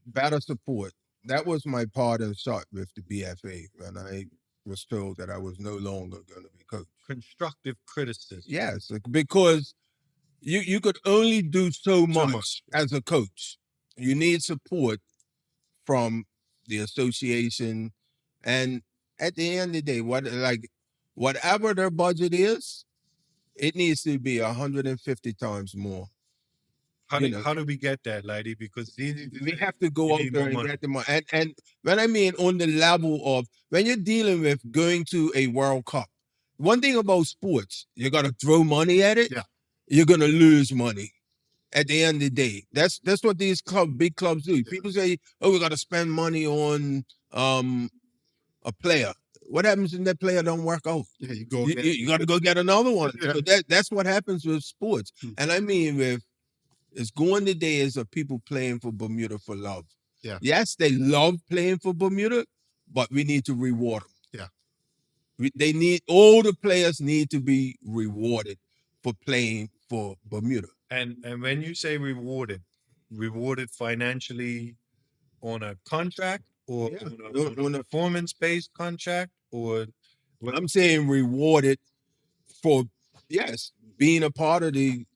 S3: Better support. That was my part and shot with the BFA when I was told that I was no longer going to be coach.
S1: Constructive criticism.
S3: Yes, because you could only do so much,
S2: much.
S3: as a coach. You need support from the association, and at the end of the day, whatever their budget is, it needs to be 150 times more.
S1: How
S3: You
S1: do,
S3: know.
S1: how do we get that, Lighty? Because
S3: We have to
S1: you
S3: go out
S1: need
S3: there
S1: more
S3: and
S1: money.
S3: get the money. And when I mean on the level of when you're dealing with going to a World Cup, one thing about sports, you gotta throw money at it.
S2: Yeah.
S3: You're gonna lose money at the end of the day. That's what these big clubs do. People say, "Oh, we gotta spend money on a player." What happens when that player don't work out?
S2: Yeah, you go.
S3: You got to go get another one.
S2: Yeah.
S3: So that's what happens with sports. And I mean, it's going the days of people playing for Bermuda for love.
S2: Yeah.
S3: Yes, they love playing for Bermuda, but we need to reward them.
S2: Yeah.
S3: All the players need to be rewarded for playing for Bermuda.
S1: And when you say rewarded financially on a contract or
S3: Yeah.
S1: on a performance-based contract, or
S3: I'm saying rewarded for being a part of the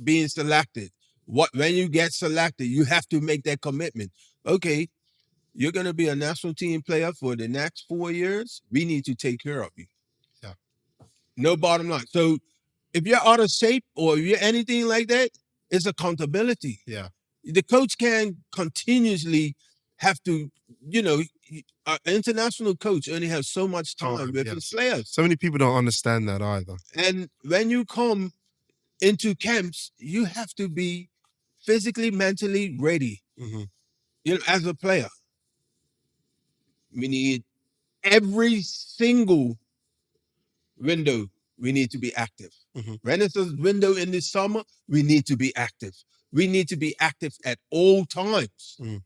S3: being selected. When you get selected, you have to make that commitment. Okay, you're gonna be a national team player for the next 4 years. We need to take care of you.
S2: Yeah.
S3: No bottom line. So if you're out of shape or you're anything like that, it's accountability.
S2: Yeah.
S3: The coach can continuously have to, an international coach only has so much time with his players.
S2: So many people don't understand that either.
S3: And when you come into camps, you have to be physically, mentally ready.
S2: Mhm.
S3: As a player, we need every single window. We need to be active.
S2: Mhm.
S3: When it's a window in the summer, we need to be active. we need to be active at all times.
S2: Mm.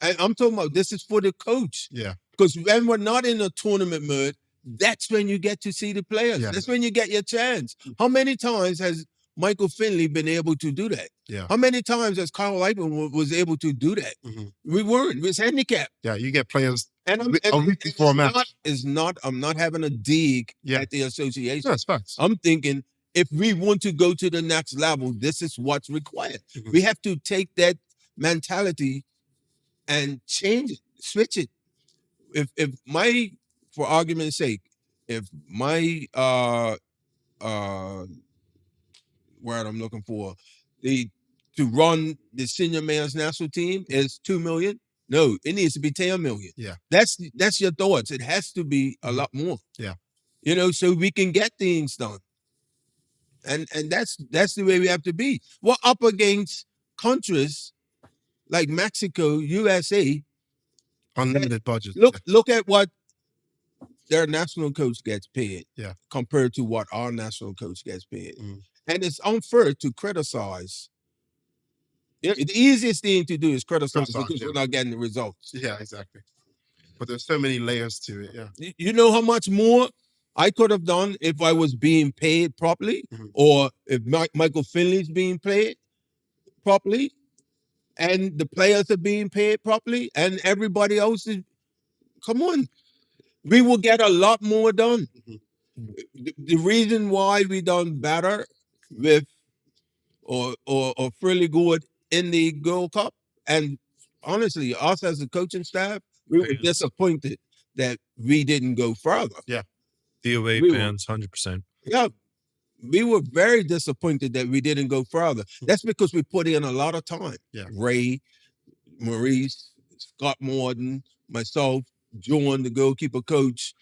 S3: And I'm talking about this is for the coach.
S2: Yeah.
S3: Because when we're not in a tournament mode, that's when you get to see the players.
S2: Yeah.
S3: That's when you get your chance. How many times has Michael Finley been able to do that?
S2: Yeah.
S3: How many times has Kyle Lippman was able to do that?
S2: Mhm.
S3: We weren't. We was handicapped.
S2: Yeah, you get players
S3: And I'm,
S2: a week before a match.
S3: I'm not having a dig
S2: Yeah.
S3: at the association.
S2: No, it's facts.
S3: I'm thinking if we want to go to the next level, this is what's required.
S2: Mhm.
S3: We have to take that mentality and change it, switch it. If my, for argument's sake, if my word I'm looking for, the to run the senior men's national team is 2 million. No, it needs to be 10 million.
S2: Yeah.
S3: That's your thoughts. It has to be a lot more.
S2: Yeah.
S3: You know, so we can get things done. And that's the way we have to be. We're up against countries like Mexico, USA.
S2: Unlimited budget.
S3: Look at what their national coach gets paid.
S2: Yeah.
S3: Compared to what our national coach gets paid.
S2: Mm.
S3: And it's unfair to criticize. The easiest thing to do is criticize because we're not getting the results.
S2: Yeah, exactly. But there's so many layers to it. Yeah.
S3: You know how much more I could have done if I was being paid properly, or if Michael Finley's being paid properly, and the players are being paid properly, and everybody else is. Come on, we will get a lot more done. The reason why we done better with or fairly good in the Gold Cup, and honestly, us as a coaching staff, we were disappointed that we didn't go further.
S2: Yeah.
S1: DOA fans, 100%.
S3: Yeah, we were very disappointed that we didn't go further. That's because we put in a lot of time.
S2: Yeah.
S3: Ray, Maurice, Scott Morton, myself, John, the goalkeeper coach.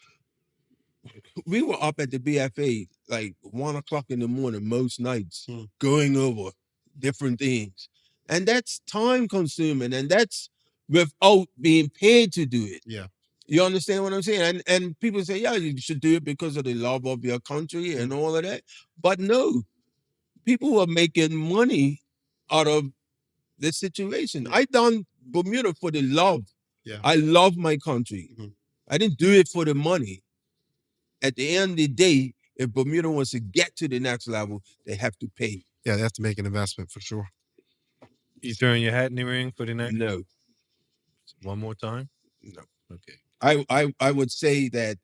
S3: We were up at the BFA like 1 o'clock in the morning most nights, going over different things. And that's time consuming, and that's without being paid to do it.
S2: Yeah.
S3: You understand what I'm saying? And people say, yeah, you should do it because of the love of your country and all of that. But no, people are making money out of this situation. I done Bermuda for the love.
S2: Yeah.
S3: I love my country. I didn't do it for the money. At the end of the day, if Bermuda wants to get to the next level, they have to pay.
S2: Yeah, they have to make an investment for sure.
S1: You throwing your hat in the ring for the next?
S3: No.
S1: One more time?
S3: No.
S1: Okay.
S3: I would say that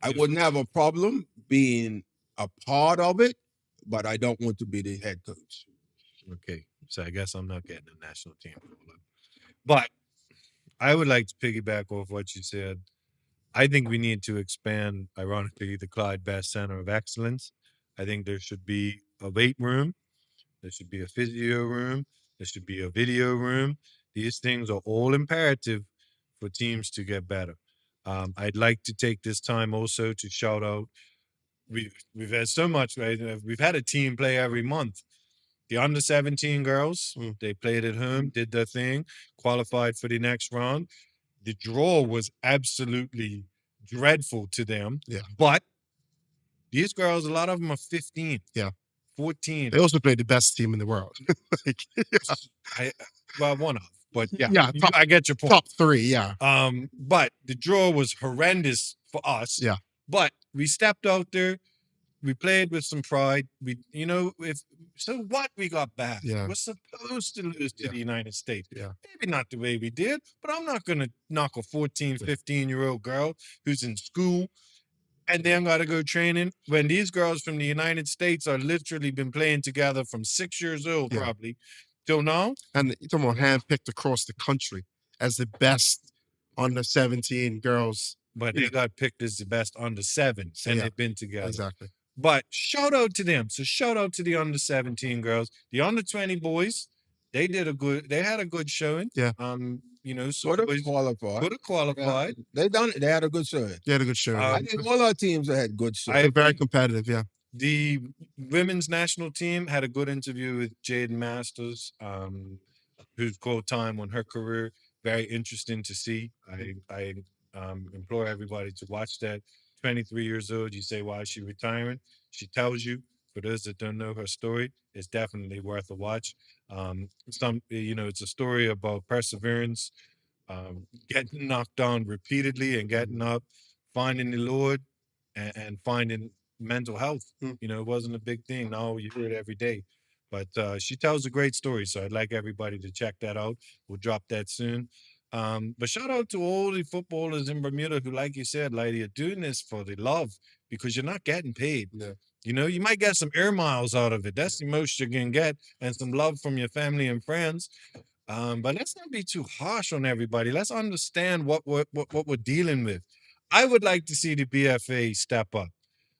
S3: I wouldn't have a problem being a part of it, but I don't want to be the head coach.
S1: Okay. So I guess I'm not getting a national team. But I would like to piggyback off what you said. I think we need to expand, ironically, the Clyde Bass Center of Excellence. I think there should be a weight room. There should be a physio room. There should be a video room. These things are all imperative for teams to get better. I'd like to take this time also to shout out. We've had so much, right? We've had a team play every month. The under 17 girls, they played at home, did their thing, qualified for the next round. The draw was absolutely dreadful to them.
S2: Yeah.
S1: But these girls, a lot of them are 15.
S2: Yeah.
S1: 14.
S2: They also played the best team in the world.
S1: Well, one of, but yeah,
S2: top,
S1: I get your point.
S2: Top 3, yeah.
S1: But the draw was horrendous for us.
S2: Yeah.
S1: But we stepped out there. We played with some pride. What we got back.
S2: Yeah.
S1: We're supposed to lose to the United States.
S2: Yeah.
S1: Maybe not the way we did, but I'm not going to knock a 14, 15-year-old girl who's in school and then got to go training when these girls from the United States are literally been playing together from 6 years old, probably, till now.
S2: And you're talking about handpicked across the country as the best under 17 girls.
S1: But they got picked as the best under 7s, and they've been together.
S2: Exactly.
S1: But shout out to them. So shout out to the under 17 girls. The under 20 boys, they had a good showing.
S2: Yeah.
S3: Sort of qualified.
S1: Could have qualified.
S3: Yeah. They had a good showing.
S2: They had a good showing.
S3: I think all our teams had good showing.
S2: They're very competitive, yeah.
S1: The women's national team had a good interview with Jaden Masters, who's called time on her career. Very interesting to see. I implore everybody to watch that. 23 years old, you say, why is she retiring? She tells you for those that don't know her story, it's definitely worth a watch. It's a story about perseverance, getting knocked down repeatedly and getting up, finding the Lord, and finding mental health.
S2: Mm.
S1: It wasn't a big thing. Now you hear it every day. But she tells a great story, so I'd like everybody to check that out. We'll drop that soon. But shout out to all the footballers in Bermuda who, like you said, like, are doing this for the love because you're not getting paid.
S2: Yeah.
S1: You might get some air miles out of it. That's the most you're gonna get, and some love from your family and friends. But let's not be too harsh on everybody. Let's understand what we're dealing with. I would like to see the BFA step up.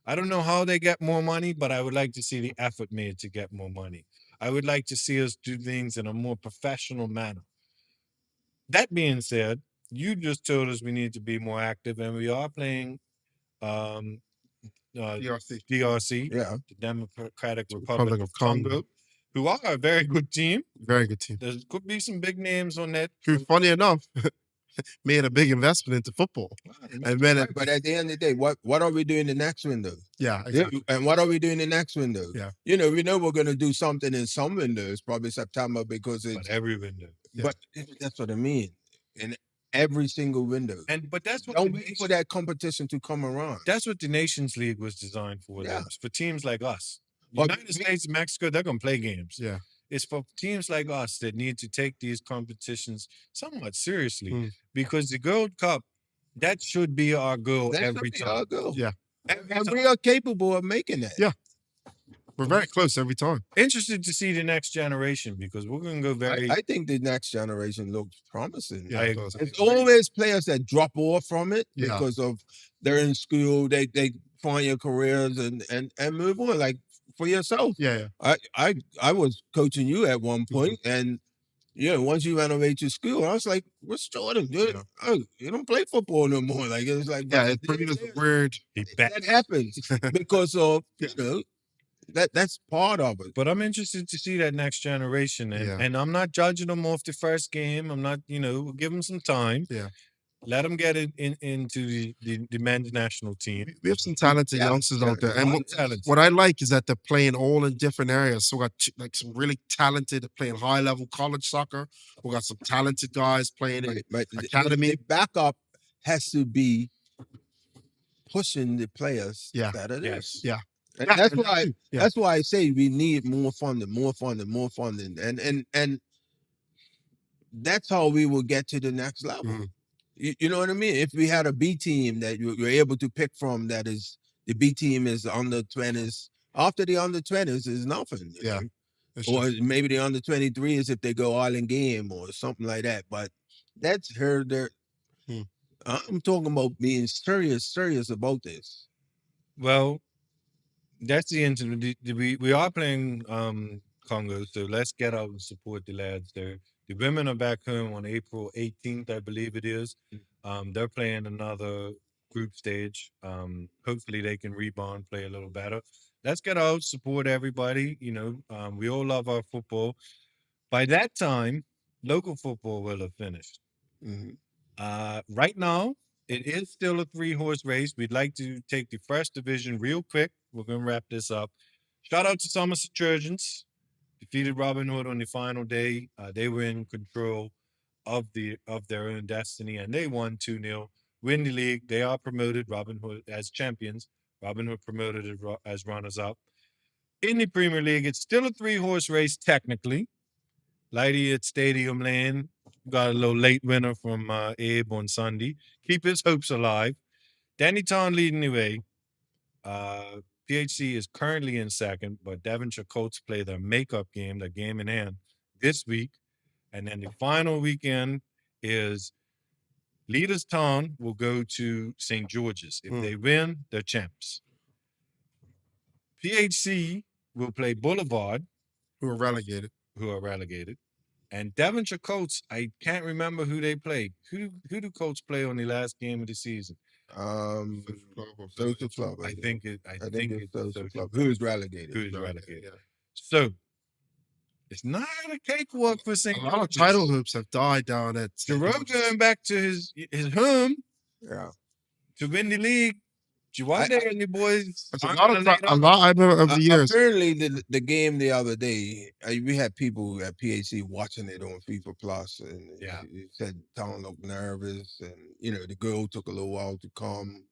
S1: I don't know how they get more money, but I would like to see the effort made to get more money. I would like to see us do things in a more professional manner. That being said, you just told us we need to be more active, and we are playing um,
S2: DRC.
S1: DRC,
S3: Yeah.
S1: the Democratic Republic
S2: Republic
S1: of
S2: of Congo.
S1: Congo, who are a very good team.
S2: Very good team.
S1: There could be some big names on that.
S2: Who, funny enough, made a big investment into football. And then,
S3: Right, but at the end of the day, what are we doing the next window?
S2: yeah, exactly.
S3: And what are we doing the next window?
S2: Yeah.
S3: We know we're going to do something in some windows, probably September, because
S1: But
S3: it's.
S1: every window.
S2: Yeah.
S3: But that's what I mean. In every single window.
S1: But that's what
S3: Don't
S1: the
S3: wait for that competition to come around.
S1: That's what the Nations League was designed for.
S3: Yeah.
S1: For teams like us.
S3: But
S1: United States and Mexico, they're gonna play games.
S2: Yeah.
S1: It's for teams like us that need to take these competitions somewhat seriously,
S2: Mm.
S1: because the Gold Cup, that should be our goal
S3: That
S1: every
S3: should be
S1: time.
S3: our goal.
S2: Yeah.
S1: Every
S3: And
S1: time.
S3: we are capable of making that.
S2: Yeah. We're very close every time.
S1: Interested to see the next generation, because we're gonna go very.
S3: I think the next generation looks promising.
S2: Yeah,
S1: I
S2: it does.
S3: There's always players that drop off from it
S2: Yeah.
S3: because of they're in school, they find your careers and move on. Like for yourself.
S2: Yeah, yeah.
S3: I was coaching you at one point, and once you renovate your school, I was like, "What's Jordan? Dude, you don't play football no more." Like it's like,
S2: Yeah,
S3: but
S2: it's pretty weird.
S3: that happens because of that's part of it.
S1: But I'm interested to see that next generation, and,
S2: Yeah.
S1: and I'm not judging them off the first game. I'm not, we'll give them some time.
S2: Yeah.
S1: Let them get into the men's national team.
S2: We have some talented
S3: Yeah.
S2: youngsters out there, and
S1: Talented.
S2: what I like is that they're playing all in different areas. So we got like some really talented playing high level college soccer. We got some talented guys playing in
S3: But
S2: academy.
S3: the backup has to be pushing the players
S2: Yeah.
S3: that are there.
S1: Yes.
S2: Yeah.
S3: And
S2: Yeah,
S3: that's
S2: and
S3: why
S2: yeah.
S3: that's why I say we need more funding, and that's how we will get to the next level.
S2: Mhm.
S3: You know what I mean? If we had a B team that you're able to pick from, that is the B team is under 20s. After the under 20s is nothing. you
S2: Yeah.
S3: know?
S2: It's
S3: Or
S2: just-
S3: maybe the under 23s if they go all in game or something like that. But that's her there.
S2: Hmm.
S3: I'm talking about being serious about this.
S1: Well, that's the incident. We are playing Congo, so let's get out and support the lads there. The women are back home on April 18th, I believe it is. They're playing another group stage. Hopefully they can rebound, play a little better. Let's get out, support everybody. We all love our football. By that time, local football will have finished.
S3: Mhm.
S1: Right now, it is still a 3-horse race. We'd like to take the first division real quick. We're going to wrap this up. Shout out to Somerset Trojans. Defeated Robin Hood on the final day. They were in control of their own destiny, and they won 2-0. Win the league. They are promoted. Robin Hood as champions. Robin Hood promoted as runners-up. In the Premier League, it's still a 3-horse race technically. Lighty at Stadium Lane. Got a little late winner from Abe on Sunday. Keep his hopes alive. Danny Town leading the way. PHC is currently in second, but Devonshire Colts play their makeup game, their game in hand, this week. And then the final weekend is Leaders Town will go to St. George's. If they win, they're champs. PHC will play Boulevard,
S2: who are relegated.
S1: And Devonshire Colts, I can't remember who they played. Who do Colts play on the last game of the season?
S3: Social Club.
S1: I think it's
S3: Social Club. Who's relegated?
S1: Who's relegated?
S2: Yeah.
S1: So it's not a cakewalk for St.
S2: A lot of
S1: George's.
S2: title hoops have died down at St.
S1: Jerome
S2: George's.
S1: going back to his home
S3: Yeah.
S1: to win the league. Juwande and your boys.
S2: That's a
S1: aren't
S2: lot
S1: gonna
S2: of
S1: lay
S2: a
S1: down.
S2: lot of the years.
S3: Apparently, the game the other day, we had people at PAC watching it on FIFA Plus, and
S1: Yeah.
S3: he said Tom looked nervous, and the girl took a little while to come.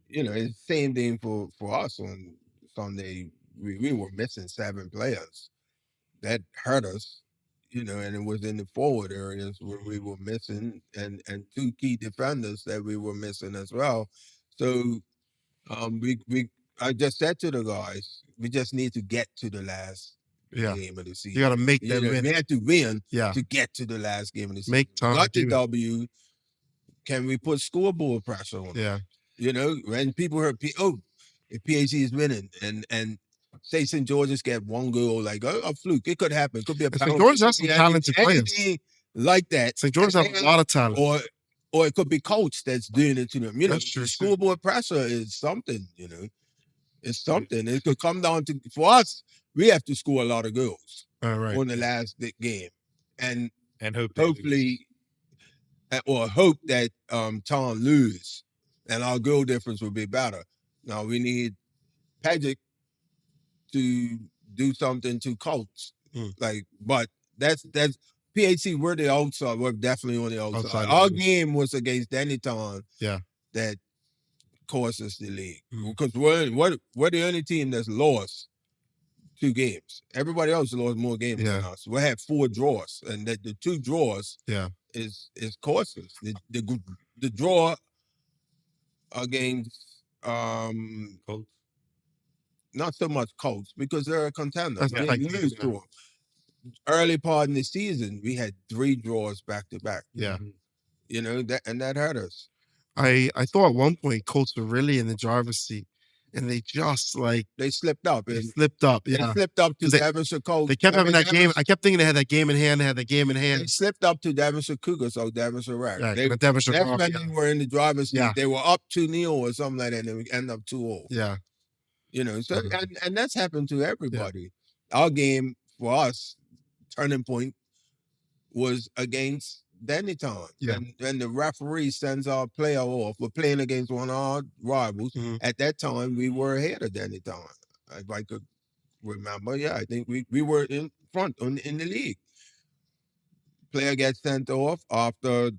S3: It's the same thing for us on Sunday. We were missing 7 players. That hurt us, and it was in the forward areas where we were missing, and 2 key defenders that we were missing as well. So we I just said to the guys, we just need to get to the last game of the season.
S2: You got to make them win.
S3: We had to win
S2: Yeah,
S3: to get to the last game of the season.
S2: make time.
S3: Got the
S2: do it.
S3: W. Can we put scoreboard pressure on?
S2: Yeah,
S3: When people heard, if PAC is winning, and say St. George's get 1 goal, like a fluke, it could happen. It could be a
S2: St.
S3: penalty.
S2: George's has some
S3: Yeah,
S2: talented players.
S3: anything like that.
S2: St. George's have a lot of talent.
S3: Or it could be coach that's doing it to them.
S2: That's true,
S3: The
S2: too.
S3: scoreboard pressure is something. It's something. It could come down to, for us, we have to score a lot of goals
S2: All right.
S3: on the last game, and
S1: hope they lose.
S3: hopefully, or hope that Tom lose, and our goal difference will be better. Now we need Patrick to do something to coach, but that's PAC. We're the outside. We're definitely on the outside. Our game was against Dennytown.
S2: Yeah,
S3: that cost us the league, because we're the only team that's lost 2 games. Everybody else lost more games than us. We had 4 draws, and that the 2 draws is cost us. The draw against
S1: Colts.
S3: not so much Colts, because they're a contender.
S2: That's
S3: We
S2: like
S3: lose to them. Early part in the season, we had 3 draws back to back.
S2: yeah.
S3: That hurt us.
S2: I thought at one point Colts were really in the driver's seat, and they just
S3: they slipped up.
S2: They slipped up.
S3: They
S2: Yeah,
S3: slipped up to Devonshire Colts.
S2: they kept having that game. I kept thinking they had that game in hand. They had that game in hand.
S3: They slipped up to Devonshire Cougars or Devonshire Rack.
S2: Yeah, but Devonshire
S3: That's
S2: Rock,
S3: when they were in the driver's seat.
S2: Yeah.
S3: They were up 2-0 or something like that, and we end up 2-0.
S2: Yeah,
S3: So and that's happened to everybody. Our game for us, turning point, was against Dennytown.
S2: Yeah.
S3: And the referee sends our player off. We're playing against one of our rivals. At that time, we were ahead of Dennytown. If I could remember, I think we were in front in the league. Player gets sent off after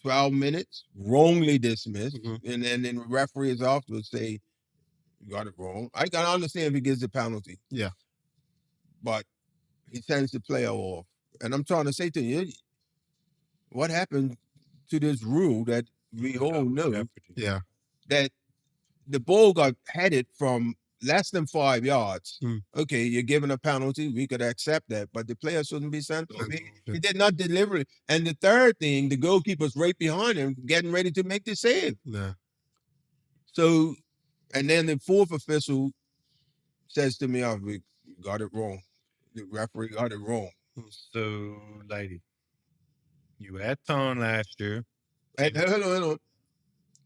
S3: 12 minutes, wrongly dismissed, and then the referee is afterwards say, "You got it wrong." I can understand if he gives the penalty.
S2: Yeah.
S3: But he sends the player off. And I'm trying to say to you, what happened to this rule that we all know,
S2: yeah,
S3: that the ball got headed from less than 5 yards? Okay, you're given a penalty. We could accept that, but the player shouldn't be sent off. He did not deliver it. And the third thing, the goalkeeper's right behind him, getting ready to make the save.
S2: Yeah.
S3: So, and then the 4th official says to me, "Oh, we got it wrong. The referee got it wrong."
S1: So, lady, you were at Town last year.
S3: And hold on.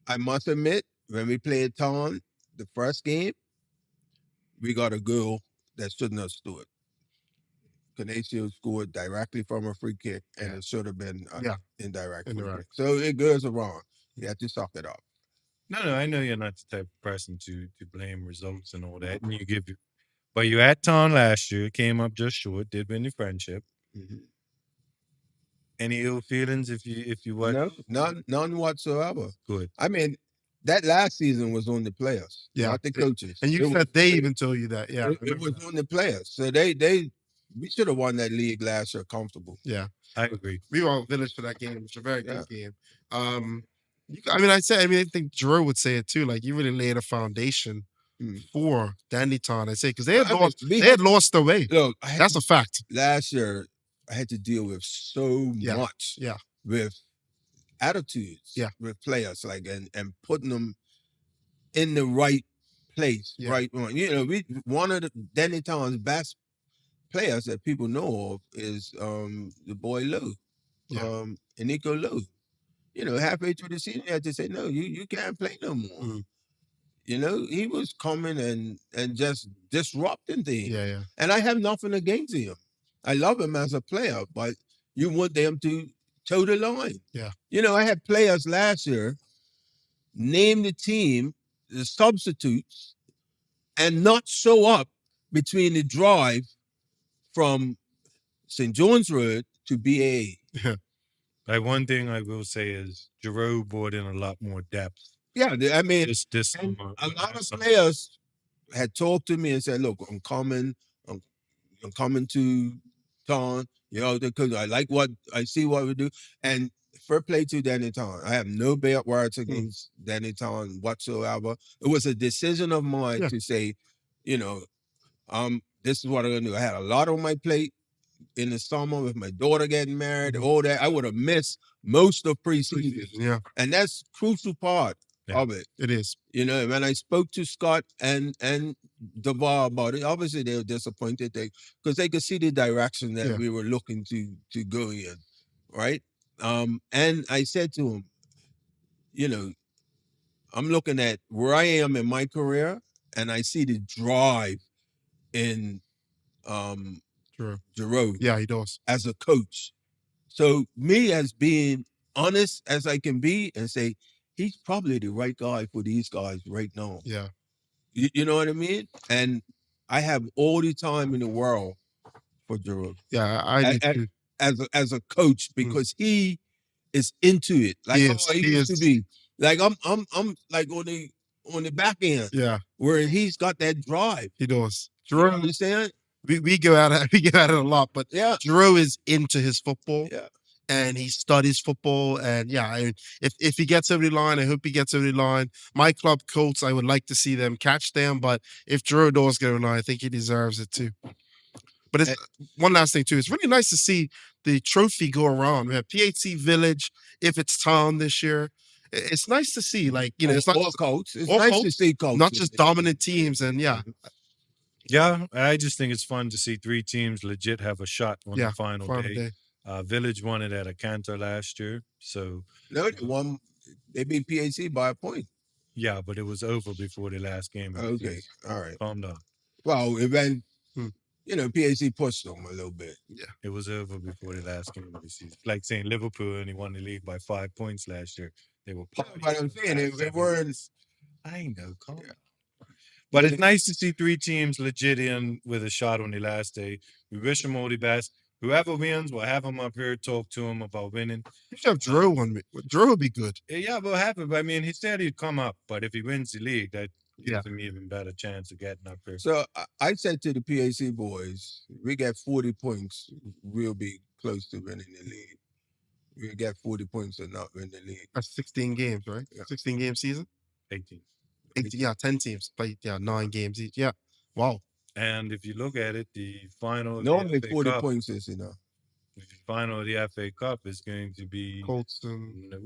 S3: I must admit, when we played Town the first game, we got a goal that shouldn't have stood. Canacio scored directly from a free kick, and it should have been indirect. So it goes wrong. You have to suck it up.
S1: No, I know you're not the type of person to blame results and all that, and but you at Town last year, came up just short, did win the friendship. Any ill feelings if you what?
S3: No, none whatsoever.
S1: Good.
S3: I mean, that last season was on the players, not the coaches.
S2: And you said they even told you that. Yeah,
S3: it was on the players. So we should have won that league last year comfortable.
S2: Yeah,
S1: I agree.
S2: We were all village for that game. It was a very good game. I think Drew would say it too. Like, you really laid a foundation for Dandytown. I say, because they had lost their way.
S3: Look,
S2: that's a fact.
S3: Last year, I had to deal with so much.
S2: Yeah.
S3: With attitudes.
S2: Yeah.
S3: With players, like, and putting them in the right place.
S2: Yeah.
S3: Right. One of the Dandytown's best players that people know of is the boy Lou.
S2: Yeah.
S3: Nico Lou. Halfway through the season, I had to say, "No, you can't play no more." He was coming and just disrupting things.
S2: Yeah.
S3: And I have nothing against him. I love him as a player, but you want them to toe the line.
S2: Yeah.
S3: I had players last year name the team, the substitutes, and not show up between the drive from St. John's Road to BA.
S1: Like, one thing I will say is Giroud brought in a lot more depth.
S3: Yeah, I mean,
S1: This
S3: and
S1: summer.
S3: a lot of
S1: last summer.
S3: players had talked to me and said, "Look, I'm coming to town, because I like what I see what we do." And fair play to Danny Town. I have no bad words against Danny Town whatsoever. It was a decision of mine to say, this is what I'm gonna do. I had a lot on my plate in the summer with my daughter getting married, all that. I would have missed most of preseason.
S2: Yeah,
S3: And that's crucial part of it.
S2: it is.
S3: When I spoke to Scott and Devar about it, obviously they were disappointed because they could see the direction that we were looking to go in, right? And I said to him, I'm looking at where I am in my career, and I see the drive in Giroud.
S2: Yeah, he does.
S3: As a coach. So me as being honest as I can be and say, he's probably the right guy for these guys right now.
S2: Yeah.
S3: You know what I mean? And I have all the time in the world for Giroud.
S2: Yeah, I do.
S3: As a coach, because he is into it. Like he used to be. Like I'm like on the back end.
S2: Yeah.
S3: Where he's got that drive.
S2: He does.
S3: You understand?
S2: We go at it a lot, but
S3: yeah,
S2: Giroud is into his football.
S3: Yeah.
S2: And he studies football, and if he gets over the line, I hope he gets over the line. My club, Colts, I would like to see them catch them, but if Giroud does get over the line, I think he deserves it too. But it's one last thing too. It's really nice to see the trophy go around. We have PHC Village, if it's town this year. It's nice to see, it's not
S3: all Colts. It's nice to see Colts,
S2: not just dominant teams, and
S1: Yeah, I just think it's fun to see 3 teams legit have a shot on the final day. Village won it at a canter last year, so
S3: no, they beat PHC by a point.
S1: Yeah, but it was over before the last game.
S3: Okay, all right.
S1: Calm down.
S3: Well, then, PHC pushed them a little bit.
S1: Yeah, it was over before the last game of the season. Like saying Liverpool only won the league by 5 points last year. They were.
S3: But I'm saying they weren't.
S1: I know, calm down. But it's nice to see 3 teams legit in with a shot on the last day. We wish them all the best. Whoever wins, we'll have them up here, talk to them about winning.
S2: You should have Drew on me. Drew would be good.
S1: Yeah, we'll have it. I mean, he said he'd come up, but if he wins the league, that gives him even better chance of getting up here.
S3: So I said to the PAC boys, we get 40 points, we'll be close to winning the league. We get 40 points and not win the league.
S2: That's 16 games, right?
S3: Yeah.
S2: 16 game season?
S1: 18.
S2: 18. Yeah, 10 teams played. Yeah, 9 games each. Yeah. Wow.
S1: And if you look at it, the final
S3: normally
S1: of the
S3: 40
S1: FA Cup,
S3: points is enough.
S1: The final of the FA Cup is going to be
S2: Colston.
S1: No,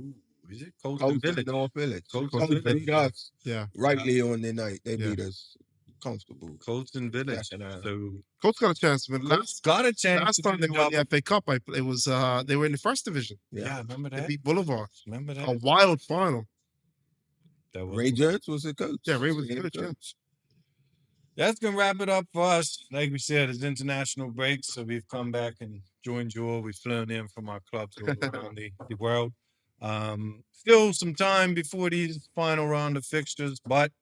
S1: is it Colston Village?
S3: North Village.
S1: Colston
S3: beat us.
S2: Yeah.
S3: Rightly on the night. They beat us comfortable.
S1: Colston Village. So
S2: Colts got a chance. But
S1: Colts got a chance.
S2: Last time they won the FA Cup, it was they were in the first division.
S1: Yeah, remember that?
S2: They beat Boulevard.
S1: Remember that?
S2: A wild final.
S1: That was
S3: Ray Jones was the coach.
S2: Yeah, Ray was the coach.
S1: That's gonna wrap it up for us. Like we said, it's international break, so we've come back and joined you all. We've flown in from our clubs all around the world. Still some time before these final round of fixtures, but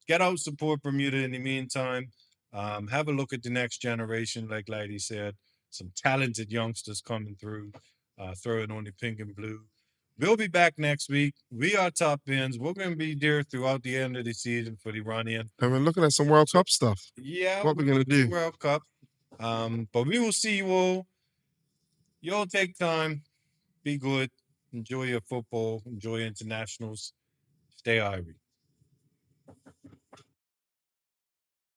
S1: get out, support Bermuda in the meantime. Have a look at the next generation, like Lady said. Some talented youngsters coming through, throwing on the pink and blue. We'll be back next week. We are Top Ends. We're going to be there throughout the end of the season for the run-in.
S2: And we're looking at some World Cup stuff.
S1: Yeah.
S2: What we're going to do.
S1: World Cup. But we will see you all. You all take time. Be good. Enjoy your football. Enjoy internationals. Stay Irie.